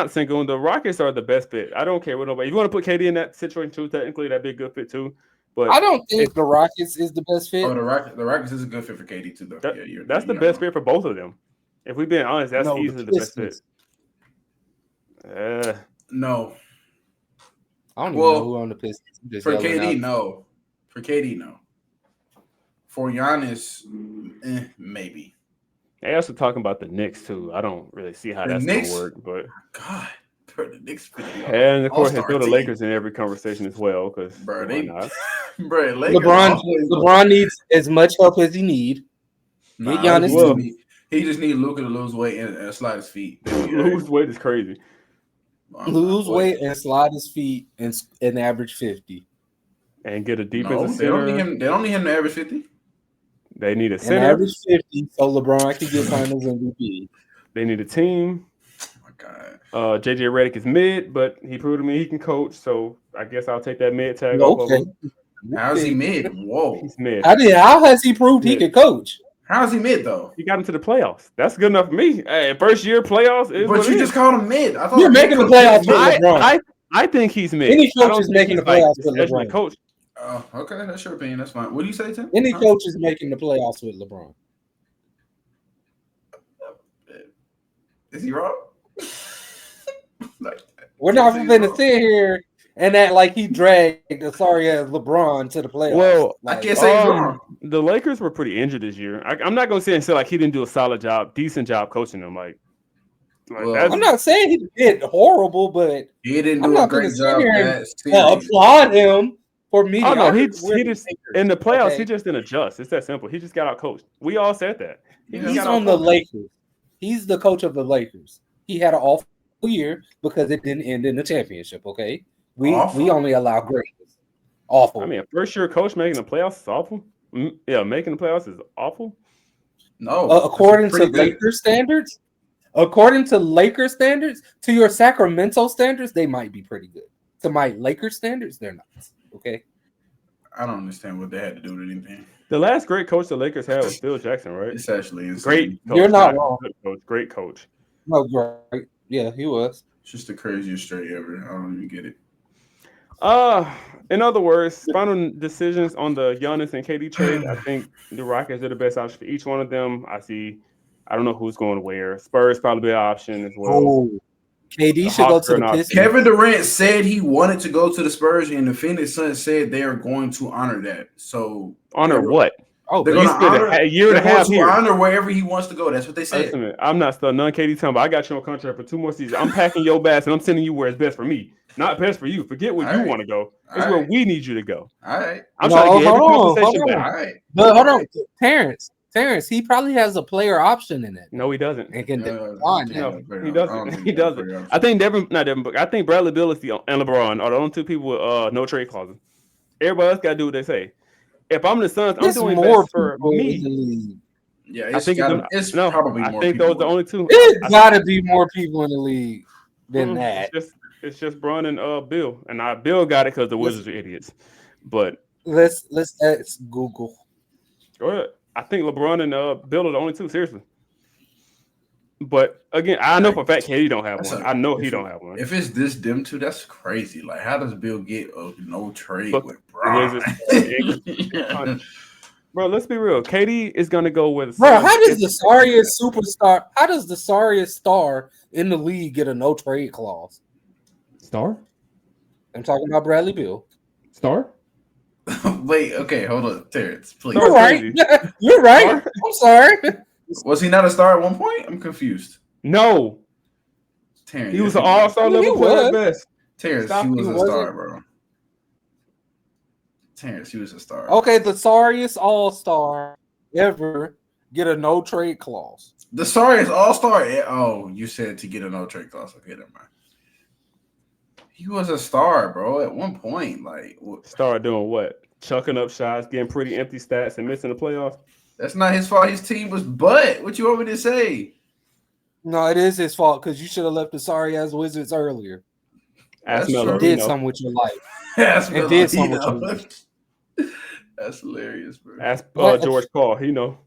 Sengun. The Rockets are the best fit. I don't care what nobody. If you want to put KD in that situation too, technically that'd be a good fit too. But I don't think the Rockets is the best fit. Oh, the Rockets is a good fit for KD too, though. That's the best fit for both of them. If we're being honest, that's easily the best fit. No. I don't even know who on the Pistons. For KD, no. For KD, no. For Giannis, maybe. They also talking about the Knicks too. I don't really see how that's gonna work, but God, bro, the Knicks. And of course, they throw the Lakers in every conversation as well, because LeBron needs as much help as he need. Giannis, he just need Luka to lose weight and slide his feet. Lose weight is crazy. Lose weight and slide his feet and average 50. And get a defensive center. They don't need him to average 50. They need a center. And average 50, so LeBron can get Finals MVP. They need a team. Oh my God. JJ Redick is mid, but he proved to me he can coach. So I guess I'll take that mid tag off of him. How's he mid? Whoa. He's mid. How has he proved he can coach? How's he mid though? He got into the playoffs. That's good enough for me. Hey, first year playoffs. But you just called him mid. I thought you're making the playoffs with LeBron. I think he's mid. Any coach is making the playoffs with LeBron. Coach. Oh, okay, that's your opinion. That's fine. What do you say, Tim? Any coach is making the playoffs with LeBron. Is he wrong? We're not going to sit here and act like he dragged a sorry ass LeBron to the playoffs. Well, I can't say he's wrong. The Lakers were pretty injured this year. I'm not going to sit and say like he didn't do a solid job, decent job coaching them. I'm not saying he did horrible, but he didn't do a great job. Applaud him for me. Oh no, he just in the playoffs. Okay. He just didn't adjust. It's that simple. He just got out coached. We all said that. He's on the Lakers. He's the coach of the Lakers. He had an awful year because it didn't end in the championship. Okay, we only allow greatness. Awful. I mean, a first-year coach making the playoffs is awful. Yeah, making the playoffs is awful. No, according to Lakers standards. According to Lakers standards, to your Sacramento standards, they might be pretty good. To my Lakers standards, they're not. Okay. I don't understand what they had to do with anything. The last great coach the Lakers had was Phil Jackson, right? It's actually great. Coach, you're not wrong. Great coach. No, great. Yeah, he was. It's just the craziest straight ever. I don't even get it. In other words, final decisions on the Giannis and KD trade. I think the Rockets are the best option for each one of them. I don't know who's going where. Spurs probably be an option as well. Oh, KD should go to the Pistons. Kevin Durant said he wanted to go to the Spurs, and the Phoenix Suns said they are going to honor that. So honor what? Oh, they're going to honor a year and a half here. Honor wherever he wants to go. That's what they said. Listen, I'm not stuck. None KD talking about. I got you on contract for 2 more seasons. I'm packing your bags and I'm sending you where it's best for me, not best for you. Forget where you want to go. It's where we need you to go. All right. I'm trying to get every compensation back. All right. But hold on, Terrence, he probably has a player option in it. No, he doesn't. And can no, he doesn't. He doesn't. I think I think Bradley Beal and LeBron are the only 2 people with no trade clauses. Everybody else got to do what they say. If I'm the Suns, I'm doing best for me. Yeah, it's probably more. I think those are the only 2. It's got to be more people in the league than that. It's just Bron and Bill, and Bill got it because the Wizards are idiots. But let's ask Google. Go ahead. I think LeBron and Bill are the only 2, seriously. But again, I know for a fact KD don't have one. I know he don't have one. If it's them 2, that's crazy. Like, how does Bill get a no trade with Bron? Bro, let's be real. KD is gonna go with. Bro, how does the sorriest superstar? How does the sorriest star in the league get a no trade clause? Star? I'm talking about Bradley Beal. Star? Wait, okay, hold on, Terrence, please. You're right. You're right. I'm sorry. Was he not a star at one point? I'm confused. No. Terrence, he was an all-star level player at best. Terrence, he was a star, bro. Terrence, he was a star. Okay, the sorriest all-star ever get a no trade clause. The sorriest all-star. Oh, you said to get a no trade clause. Okay, never mind. He was a star, bro. At one point, like star doing what? Chucking up shots, getting pretty empty stats, and missing the playoffs. That's not his fault. His team was butt. What you want me to say? No, it is his fault because you should have left the sorry ass Wizards earlier. That's did something with your life. That's did something with your life. That's hilarious, bro. Ask George Paul. He know.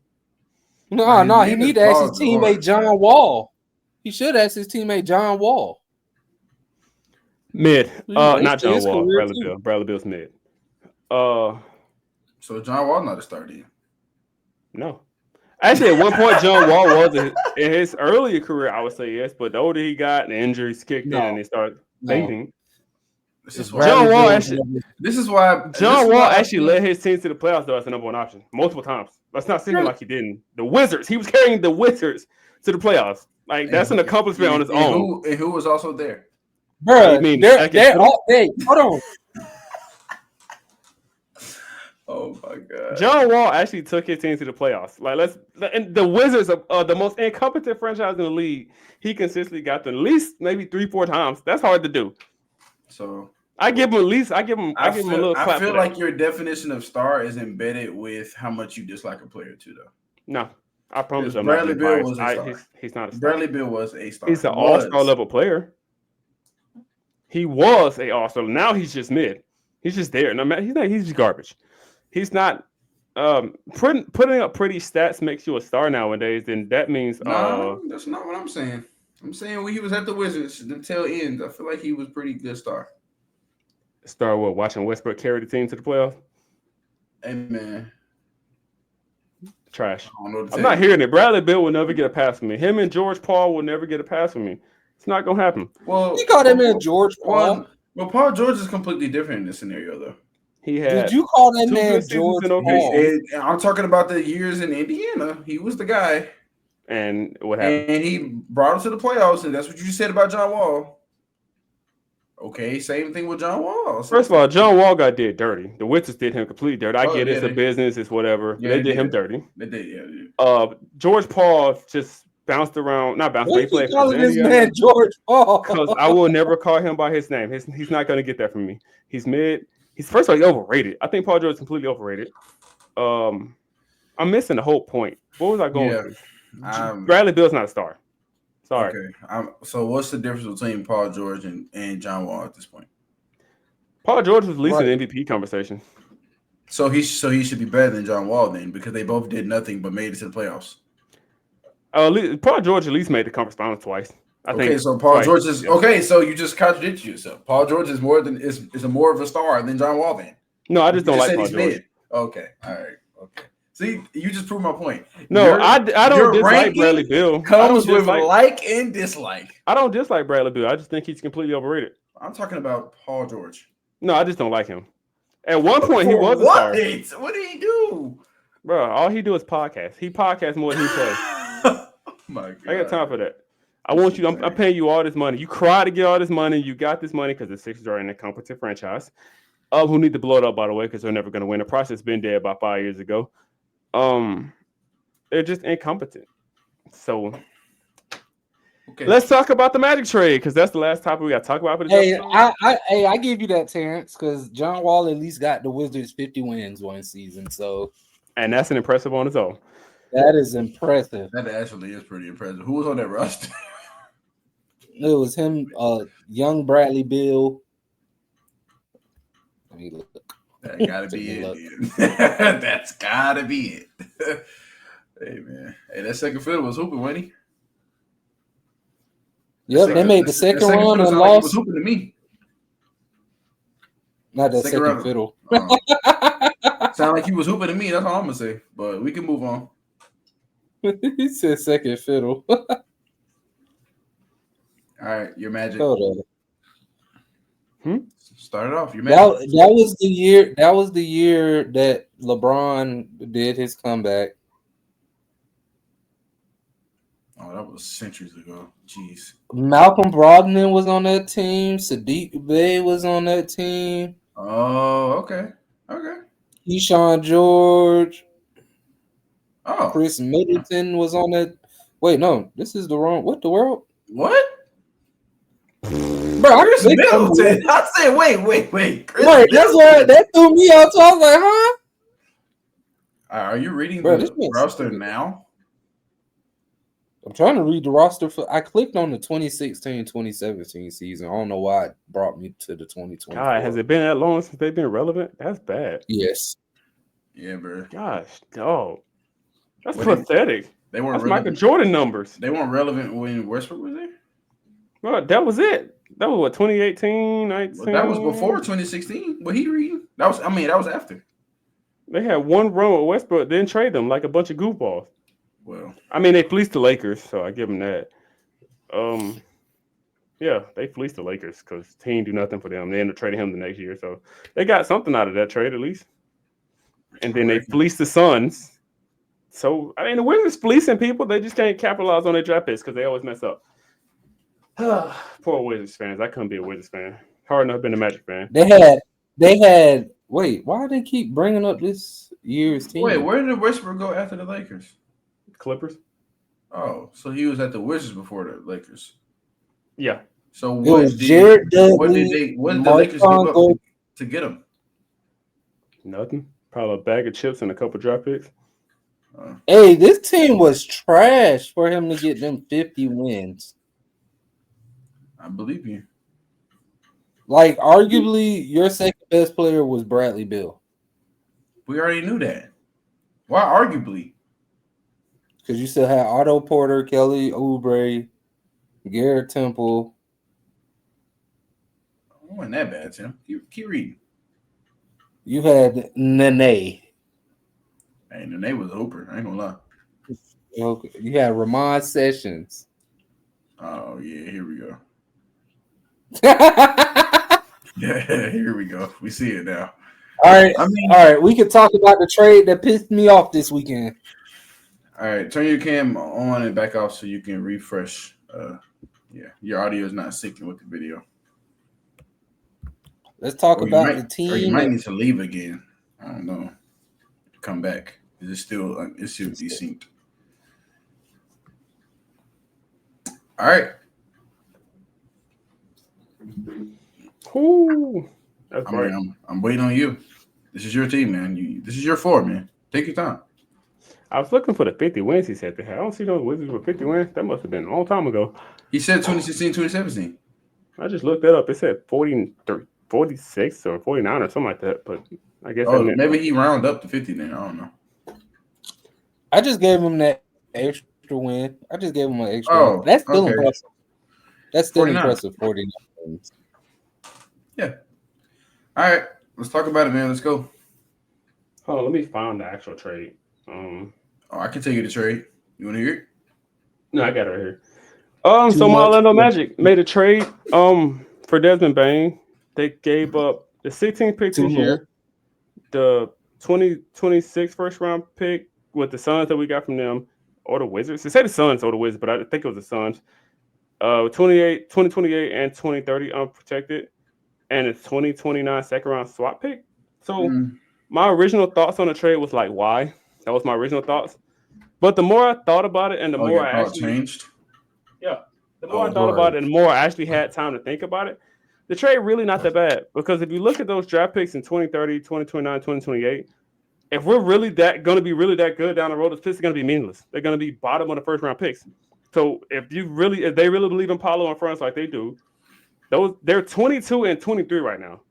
No. He need to ask his teammate John Wall. He should ask his teammate John Wall. Mid. Not John Wall. Bradley Beal. Bradley Beal's mid. So John Wall not a star, do you? No. Actually, at one point, John Wall was in his earlier career, I would say yes, but the older he got, the injuries kicked in and he started fading. This is why John Wall actually led his team to the playoffs though as the number 1 option multiple times. Let's not say like he didn't. The Wizards, he was carrying the Wizards to the playoffs. Like that's an accomplishment on its own. And who was also there? Bro, they're all hold on. Oh my god! John Wall actually took his team to the playoffs. And the Wizards are the most incompetent franchise in the league. He consistently got them at least maybe 3-4 times. That's hard to do. So I give him a little clap. I feel like your definition of star is embedded with how much you dislike a player too, though. No, I promise I'm Bradley not Beal being was a biased. star. He's not a star. Bradley Beal was a star. He's an all-star level player. He was a all-star. Now he's just mid. He's just there. No matter, he's just garbage. He's not putting up pretty stats makes you a star nowadays, then that means No, that's not what I'm saying. I'm saying when he was at the Wizards, the tail end, I feel like he was pretty good star. Star what? Watching Westbrook carry the team to the playoffs? Hey man. Trash. I'm not hearing it. Bradley Beal will never get a pass from me. Him and George Paul will never get a pass from me. It's not gonna happen. Well, you call that man George Paul? Well, Paul George is completely different in this scenario, though. He had. Did you call that man George Paul? I'm talking about the years in Indiana. He was the guy. And what happened? And he brought him to the playoffs, and that's what you said about John Wall. Okay, same thing with John Wall. First of all, John Wall got did dirty. The Wizards did him completely dirty. I get it's a business, it's whatever. Yeah, they did him dirty. They did, yeah. George Paul just bounced around. Not bounced. What are you calling this man George Paul? Because I will never call him by his name. He's not going to get that from me. He's mid. He's first of all, he's overrated. I think Paul George is completely overrated. I'm missing the whole point. What was I going with? Bradley Beal's not a star. Sorry. Okay. So what's the difference between Paul George and John Wall at this point? Paul George was at least in the MVP conversation. So he should be better than John Wall then, because they both did nothing but made it to the playoffs. Paul George at least made the conference finals twice. I think. So Paul George is okay. So you just contradicted yourself. Paul George is more of a star than John Wall then. No, I just don't like Paul George. Mid. Okay, all right, okay. See, you just proved my point. No, I don't dislike Bradley Beal. Comes with like and dislike. I don't dislike Bradley Beal. I just think he's completely overrated. I'm talking about Paul George. No, I just don't like him. At one point, he was a star. What did he do? Bro, all he do is podcast. He podcasts more than he plays. Oh my God. I got time for that. I want you. I'm paying you all this money. You cried to get all this money. You got this money because the Sixers are an incompetent franchise. Who need to blow it up, by the way, because they're never going to win. The process has been dead about 5 years ago. They're just incompetent. So let's talk about the Magic trade, because that's the last topic we got to talk about. For this episode. I give you that, Terrence, because John Wall at least got the Wizards 50 wins one season. And that's an impressive on its own. That is impressive. That actually is pretty impressive. Who was on that roster? It was him, young Bradley Beal. Let me look. That gotta be it. That's gotta be it. Hey man, that second fiddle was hooping, wasn't he? Yep, they made the second run and lost. Was hooping to me. Not that second fiddle. Sound like he was hooping to me. That's all I'm gonna say. But we can move on. He said second fiddle. All right, your Magic. Start it off. Your Magic. That was the year. That was the year that LeBron did his comeback. Oh, that was centuries ago. Jeez. Malcolm Brogdon was on that team. Sadiq Bey was on that team. Oh, okay. Okay. Keyshawn George. Oh. Chris Middleton was on that. Wait, no. This is the wrong. What the world? What? Bro, Chris Middleton. I said, wait. Wait, that's what that threw me out. So I was like, huh? Are you reading the roster now? I'm trying to read the roster. I clicked on the 2016-2017 season. I don't know why it brought me to the 2020. God, has it been that long since they've been relevant? That's bad. Yes. Yeah, bro. Gosh, dog. That's pathetic. They weren't That's relevant. Michael Jordan numbers. They weren't relevant when Westbrook was there? Well, that was it. That was what, 2018, 19? Well, that was before 2016. What he reading? That was after. They had one run with Westbrook, then trade them like a bunch of goofballs. Well, I mean, they fleeced the Lakers, so I give them that. Yeah, they fleeced the Lakers because the team do nothing for them. They ended up trading him the next year, so they got something out of that trade at least. And then they fleeced the Suns. So, I mean, the Wizards fleecing people. They just can't capitalize on their draft picks because they always mess up. Poor Wizards fans. I couldn't be a Wizards fan. Hard enough being a Magic fan. They had. Wait, why do they keep bringing up this year's team? Wait, where did Westbrook go after the Lakers? Clippers. Oh, so he was at the Wizards before the Lakers. Yeah. So what did the Lakers give up to get him? Nothing. Probably a bag of chips and a couple draft picks. Hey, this team was trash for him to get them 50 wins. I believe you. Like, arguably, your second best player was Bradley Beal. We already knew that. Why arguably? Because you still had Otto Porter, Kelly Oubre, Garrett Temple. It wasn't that bad, Tim. Keep reading. You had Nene. Hey, Nene was Hooper. I ain't gonna lie. Okay. You had Ramon Sessions. Oh yeah, here we go. All Yeah, here we go. We see it now. right. I mean, All right. We can talk about the trade that pissed me off this weekend. all right. Turn your cam on and back off so you can refresh. Yeah, your audio is not syncing with the video. Let's talk Or about the team. Or you might need to leave again. I don't know. Come back. It's still desynced. All right. Ooh, that's I great. mean, I'm waiting on you. This is your team, man. This is your 4, man. Take your time. I was looking for the 50 wins he said they had. I don't see those Wizards with 50 wins. That must have been a long time ago. He said 2016, 2017. I just looked that up. It said 46 or 49 or something like that. But I guess that meant maybe he round up to 50 then. I don't know. I just gave him that extra win. I just gave him an extra win. That's still okay. impressive. That's still 49. impressive. 49 wins. Yeah. All right. Let's talk about it, man. Let's go. hold on, let me find the actual trade. I can tell you the trade. You want to hear it? No, I got it right here. Too So my much. Orlando Magic made a trade for Desmond Bain. They gave up the 16th pick Too this much. year, the 2026 first round pick with the Suns that we got from them, or the Wizards. They say the Suns or the Wizards, but I think it was the Suns. 2028 and 2030 unprotected, and a 2029 second round swap pick. So my original thoughts on the trade was like, why? That was my original thoughts. But the more I thought about it, and the more I actually changed. Yeah. The more I thought about it, and the more I actually had time to think about it, the trade really not that bad. Because if you look at those draft picks in 2030, 2029, 2028, if we're really going to be really that good down the road, the picks are going to be meaningless. They're going to be bottom of the first round picks. So if they really believe in Paulo and France like they do, they're 22 and 23 right now.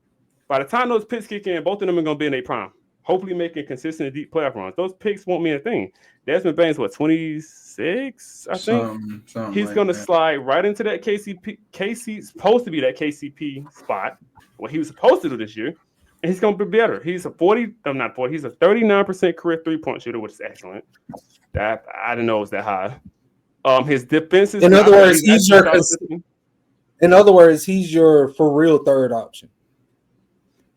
By the time those picks kick in, both of them are going to be in their prime. Hopefully making consistent deep playoff runs. Those picks won't mean a thing. Desmond Bain's 26, I think. He's going to slide right into that KC's supposed to be that KCP spot, what he was supposed to do this year, and he's going to be better. He's a 39% career three-point shooter, which is excellent. That I didn't know it was that high. His defense is. In other words, he's your for real third option.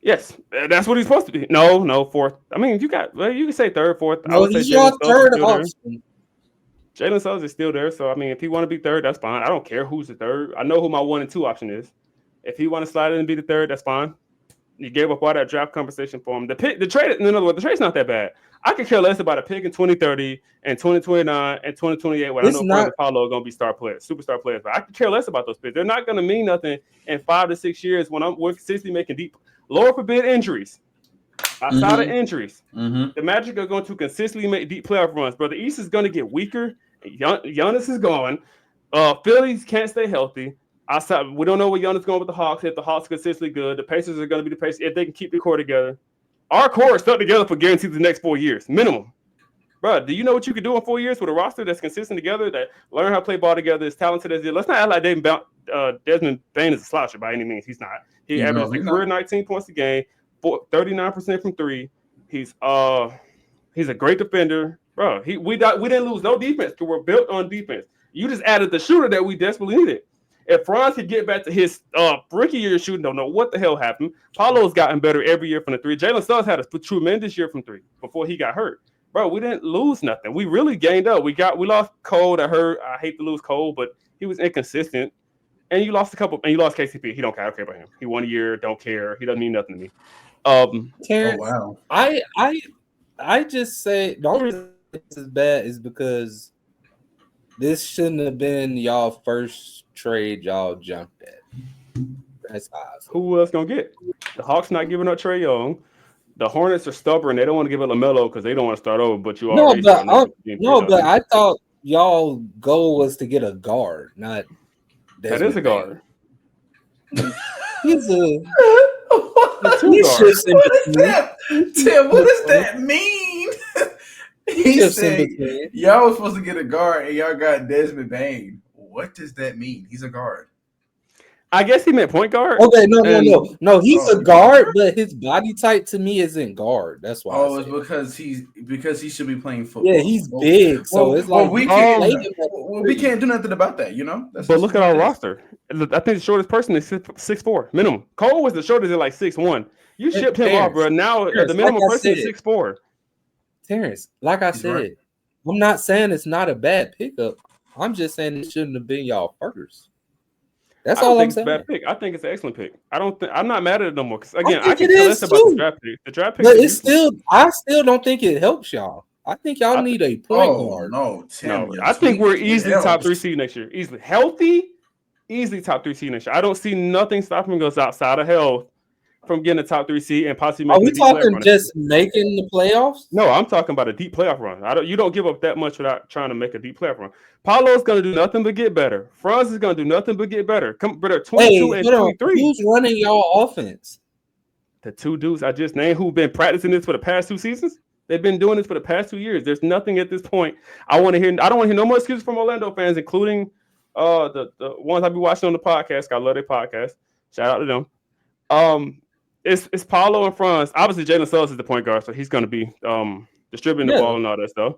Yes, that's what he's supposed to be. No, fourth. I mean, you can say third, fourth. No, he's your third option. Jalen Suggs is still there, so I mean, if he want to be third, that's fine. I don't care who's the third. I know who my 1 and 2 option is. If he want to slide in and be the third, that's fine. You gave up all that draft conversation for him. The trade, in other words, the trade's not that bad. I could care less about a pick in 2030 and 2029 and 2028 when I know Frank Paulo are going to be superstar players. But I could care less about those picks. They're not going to mean nothing in 5 to 6 years when we're consistently making deep. Lord forbid injuries. Outside of injuries, the Magic are going to consistently make deep playoff runs. Bro, the East is going to get weaker. Giannis is gone. Phillies can't stay healthy. Outside, we don't know where Giannis is going with the Hawks. If the Hawks are consistently good, the Pacers are going to be the Pacers if they can keep the core together. Our core is stuck together for guaranteed the next 4 years minimum. Bro, do you know what you could do in 4 years with a roster that's consistent together, that learn how to play ball together, is talented as it? Let's not act like Desmond Bain is a sloucher by any means. He's not. He averages a career 19 points a game, 39% from three. He's a great defender, bro. We didn't lose no defense because we're built on defense. You just added the shooter that we desperately needed. If Franz could get back to his rookie year shooting, don't know what the hell happened. Paulo's gotten better every year from the three. Jalen Suggs had a tremendous year from three before he got hurt. Bro, we didn't lose nothing. We really gained up. We lost Cole that hurt. I hate to lose Cole, but he was inconsistent. And you lost KCP. He don't care. I don't care about him. He 1 year, don't care. He doesn't mean nothing to me. Terrence, wow. I just say the only reason this is bad is because this shouldn't have been y'all first trade y'all jumped at. That's awesome. Who else gonna get? The Hawks not giving up Trae Young. The Hornets are stubborn. They don't want to give it LaMelo because they don't want to start over. But you No, already but starting. I thought y'all goal was to get a guard, not That is a guard. He's a What shifts in between. Tim, what does that mean? He shifts in said between. y'all was supposed to get a guard and y'all got Desmond Bane. What does that mean? He's a guard. I guess he meant point guard. Okay, no. He's a guard, but his body type to me isn't guard. That's why. Oh, it's because he should be playing football. Yeah, he's big, so it's like we can't do nothing about that, you know. But look at our roster. I think the shortest person is 6'4" minimum. Cole was the shortest at like 6'1". You shipped him off, bro. Now the minimum person is 6'4". Terrence, like I said, right. I'm not saying it's not a bad pickup. I'm just saying it shouldn't have been y'all first. That's all I'm saying. It's a bad pick. I think it's an excellent pick. I'm not mad at it no more. Because again, I can tell us about the draft pick. The draft pick, but I still don't think it helps y'all. I think y'all need a point guard. No, I think we're easily top 3 seed next year. Easily healthy, easily top 3 seed next year. I don't see nothing stopping us outside of health from getting a top 3 seed and possibly making. Are we talking just making the playoffs? No, I'm talking about a deep playoff run. You don't give up that much without trying to make a deep playoff run. Paulo's going to do nothing but get better. Franz is going to do nothing but get better. Come, brother, 22 and 23. Who's running y'all offense? The 2 dudes I just named who've been practicing this for the past 2 seasons. They've been doing this for the past 2 years. There's nothing at this point. I don't want to hear no more excuses from Orlando fans, including the ones I be watching on the podcast. I love their podcast. Shout out to them. It's Paulo and Franz. Obviously, Jalen Suggs is the point guard, so he's going to be distributing the ball and all that stuff.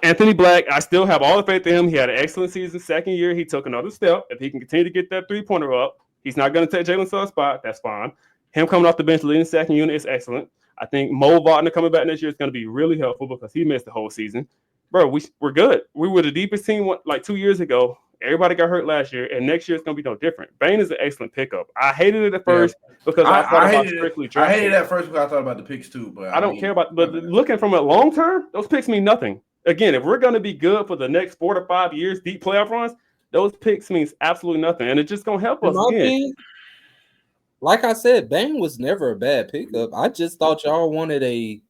Anthony Black, I still have all the faith in him. He had an excellent season. Second year, he took another step. If he can continue to get that 3-pointer up, he's not going to take Jalen Suggs' spot. That's fine. Him coming off the bench, leading the second unit is excellent. I think Mo Wagner coming back next year is going to be really helpful because he missed the whole season. Bro, we're good. We were the deepest team like 2 years ago. Everybody got hurt last year, and next year it's going to be no different. Bane is an excellent pickup. I hated it at first because I thought about strictly drafting. I hated it at first because I thought about the picks too. But I don't care about. But looking from a long term, those picks mean nothing. Again, if we're going to be good for the next 4 to 5 years, deep playoff runs, those picks means absolutely nothing, and it's just going to help us again. Like I said, Bane was never a bad pickup. I just thought y'all wanted a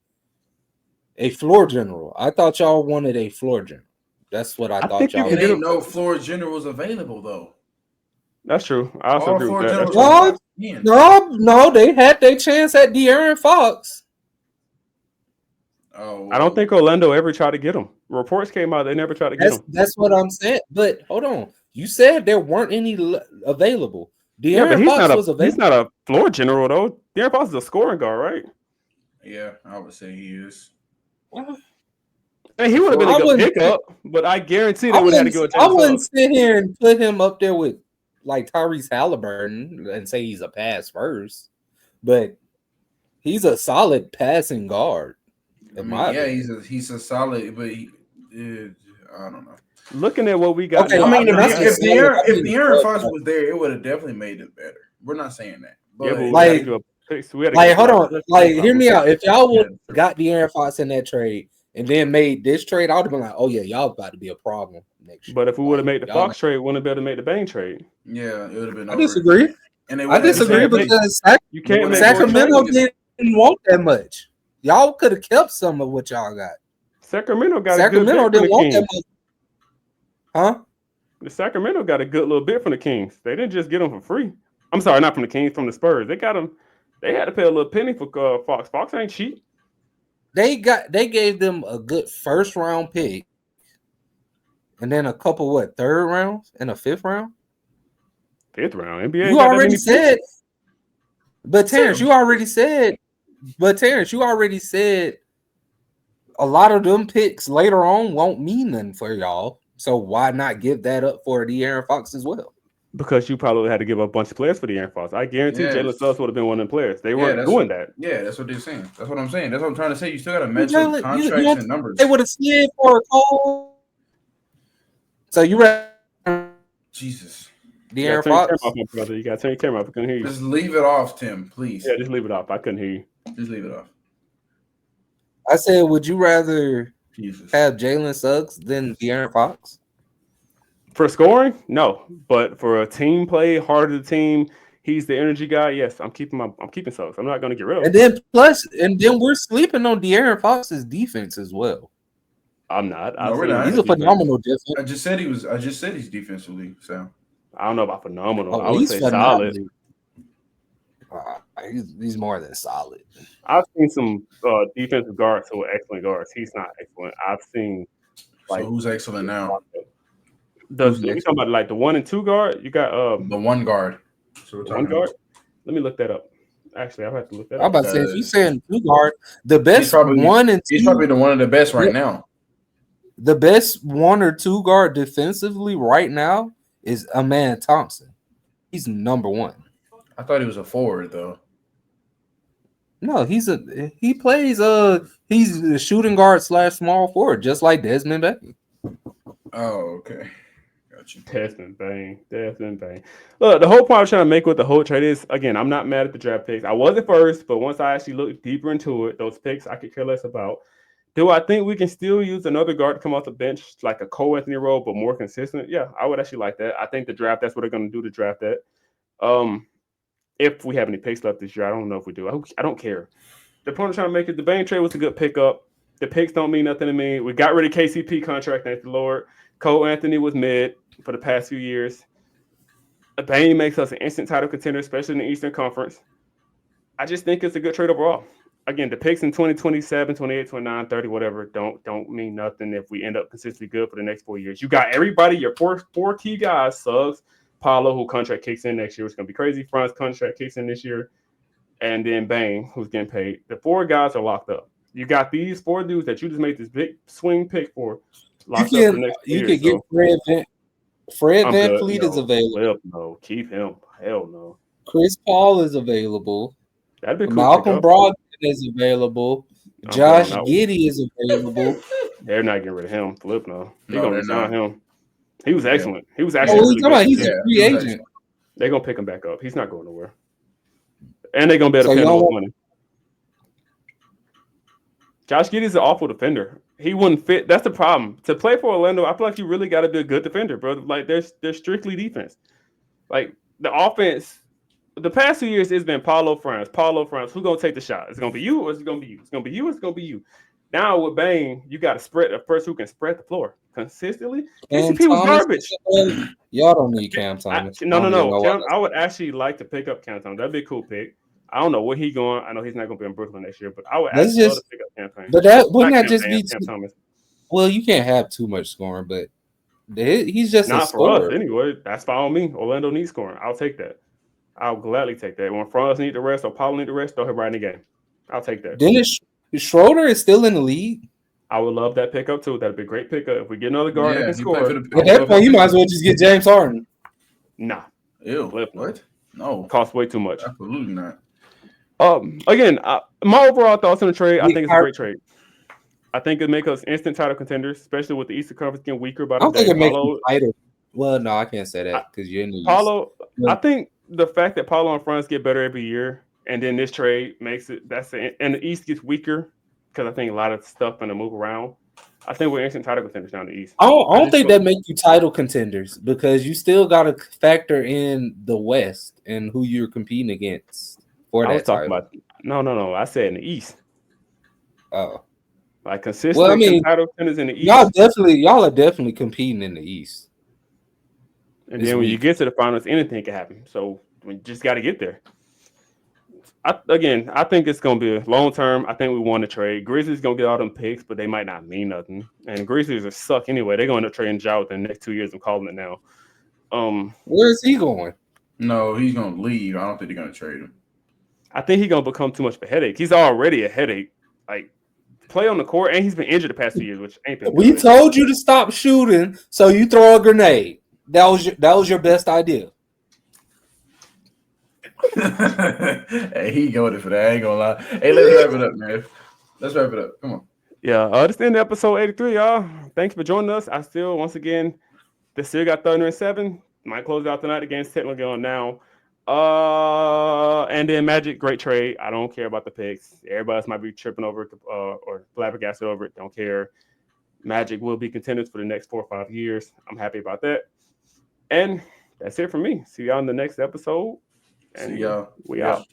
floor general. I thought y'all wanted a floor general. That's what I thought y'all wanted. There ain't no floor generals available though. That's true. I also agree with that. No, they had their chance at De'Aaron Fox. Oh, I don't think Orlando ever tried to get him. Reports came out they never tried to get him. That's what I'm saying. But hold on, you said there weren't any available. De'Aaron Fox was available. He's not a floor general though. De'Aaron Fox is a scoring guard, right? Yeah, I would say he is. And he would have been a good pickup, but I guarantee they would have had to go. I wouldn't sit here and put him up there with like Tyrese Haliburton and say he's a pass first, but he's a solid passing guard. He's a solid, but I don't know. Looking at what we got, okay, I mean, if De'Aaron Fox was there, it would have definitely made it better. We're not saying that, but hold on, hear me out. If y'all would have got De'Aaron Fox in that trade and then made this trade, I would have been like, oh yeah, y'all about to be a problem next year. But if we would have made the Fox trade, we wouldn't have been able to make the Bane trade. Yeah, it would have been. I disagree. I disagree because Sacramento didn't want that much. Y'all could have kept some of what y'all got. Sacramento didn't want that much. Huh? The Sacramento got a good little bit from the Kings. They didn't just get them for free. I'm sorry, not from the Kings, from the Spurs. They got them. They had to pay a little penny for Fox. Fox ain't cheap. They gave them a good first round pick, and then a couple third rounds and a fifth round. Fifth round NBA. You already said, but Terrence, you already said a lot of them picks later on won't mean nothing for y'all. So why not give that up for De'Aaron Fox as well? Because you probably had to give up a bunch of players for De'Aaron Fox. I guarantee Jalen Suggs would have been one of them players. They weren't doing that. Yeah, that's what they're saying. That's what I'm saying. That's what I'm trying to say. You still got to match up contracts and numbers. They would have slid for a Cole. So you read Jesus. De'Aaron Fox. You got to turn your camera off. I couldn't hear you. Just leave it off, Tim, please. Yeah, just leave it off. I couldn't hear you. Just leave it off. I said, would you rather have Jalen Suggs than De'Aaron Fox? For scoring, no. But for a team play, heart of the team, He's the energy guy. Yes, I'm keeping Suggs. I'm not going to get rid of And him. then we're sleeping on De'Aaron Fox's defense as well. I'm not. No, we're not. He's a phenomenal defense. I just said he's defensively. So I don't know about phenomenal. Oh, I would he's say phenomenal. solid. He's more than solid. I've seen some defensive guards who are excellent guards. He's not excellent. I've seen so who's excellent now? You talking about like the 1 and 2 guard? You got the one guard. So one guard. Let me look that up. Actually, I have to look that up. I'm about to say if you saying 2 guard, the best 1 and 2. He's probably the one of the best right now. The best 1 or 2 guard defensively right now is Aman Thompson. He's number 1. I thought he was a forward though. No, he's a shooting guard / small forward, just like Desmond Bain. Oh, okay. Got you. Desmond Bain. Look, the whole point I'm trying to make with the whole trade is, again, I'm not mad at the draft picks. I wasn't first, but once I actually looked deeper into it, those picks I could care less about. Do I think we can still use another guard to come off the bench, like a Cole Anthony role, but more consistent? Yeah, I would actually like that. I think the draft, that's what they're going to do to draft that. If we have any picks left this year, I don't know if we do. I don't care. The point I'm trying to make is the Bain trade was a good pickup. The picks don't mean nothing to me. We got rid of KCP contract, thank the Lord. Cole Anthony was mid for the past few years. Bain makes us an instant title contender, especially in the Eastern Conference. I just think it's a good trade overall. Again, the picks in 2027, 28, 29, 30, whatever, don't mean nothing if we end up consistently good for the next 4 years. You got everybody, your four key guys, Suggs, Paulo, who contract kicks in next year, which is going to be crazy. Franz contract kicks in this year. And then Bain, who's getting paid. The 4 guys are locked up. You got these 4 dudes that you just made this big swing pick for locked up for the next 4 years. You can get Fred VanVleet is available. Well, no, keep him. Hell no. Chris Paul is available. That'd be cool. Malcolm Brogdon is available. Josh Giddey is available. They're not getting rid of him. Flip no. They're gonna resign him. He was excellent. He was actually. He's a free agent. They're gonna pick him back up. He's not going nowhere. And they're gonna be able to pay him more money. Josh Giddey's an awful defender. He wouldn't fit. That's the problem. To play for Orlando, I feel like you really got to be a good defender, bro. Like there's strictly defense. Like the offense, the past 2 years it's been Paulo Franz. Who's gonna take the shot? Is it gonna be you or is it gonna be you? It's gonna be you. It's gonna be you. Now with Bain, you got to spread a person who can spread the floor consistently. KCP was garbage. Y'all don't need Cam Thomas. No. I would actually like to pick up Cam Thomas. That'd be a cool pick. I don't know where he's going. I know he's not going to be in Brooklyn next year, but I would actually love to pick up Cam Thomas. But that wouldn't that just be Cam Thomas? Well, you can't have too much scoring, but he's just not a for scorer. us anyway. That's fine on me. Orlando needs scoring. I'll take that. I'll gladly take that. When Franz need the rest or Paulo need the rest, throw him right in the game. I'll take that. Dennis Schroeder is still in the league. I would love that pickup too. That'd be a great pickup. If we get another guard that can score. At that point, you might as well just get James Harden. Nah. Ew. What? No. Costs way too much. Absolutely not. Again, my overall thoughts on the trade, I think it's a great trade. I think it makes us instant title contenders, especially with the Eastern Conference getting weaker by the day. I don't think it makes you title. Well, no, I can't say that because you're in the Paulo. I think the fact that Paulo and Franz get better every year, and then this trade makes it and the East gets weaker because I think a lot of stuff going to move around. I think we're instant title contenders down the East. I don't think that makes you title contenders because you still got to factor in the West and who you're competing against for that title. No. I said in the East. Oh. Like consistent title contenders in the East. Y'all are definitely competing in the East. And then when you get to the finals, anything can happen. So we just got to get there. I think it's going to be long term. I think we want to trade. Grizzlies going to get all them picks, but they might not mean nothing. And Grizzlies are suck anyway. They're going to trade Ja within the next 2 years. I'm calling it now. Where is he going? No, he's going to leave. I don't think they're going to trade him. I think he's going to become too much of a headache. He's already a headache. Like, play on the court, and he's been injured the past 2 years, which ain't been We told you to stop shooting, so you throw a grenade. That was your best idea. Hey, he goaded for that. I ain't gonna lie. Hey, let's wrap it up, man. Let's wrap it up. Come on. Yeah, this is the end of episode 83, y'all. Thanks for joining us. I still, once again, they still got Thunder and 7. Might close out tonight. The game's technically on now. And then Magic, great trade. I don't care about the picks. Everybody else might be tripping over it or flabbergasted over it. Don't care. Magic will be contenders for the next 4 or 5 years. I'm happy about that. And that's it for me. See y'all in the next episode. See y'all. We out.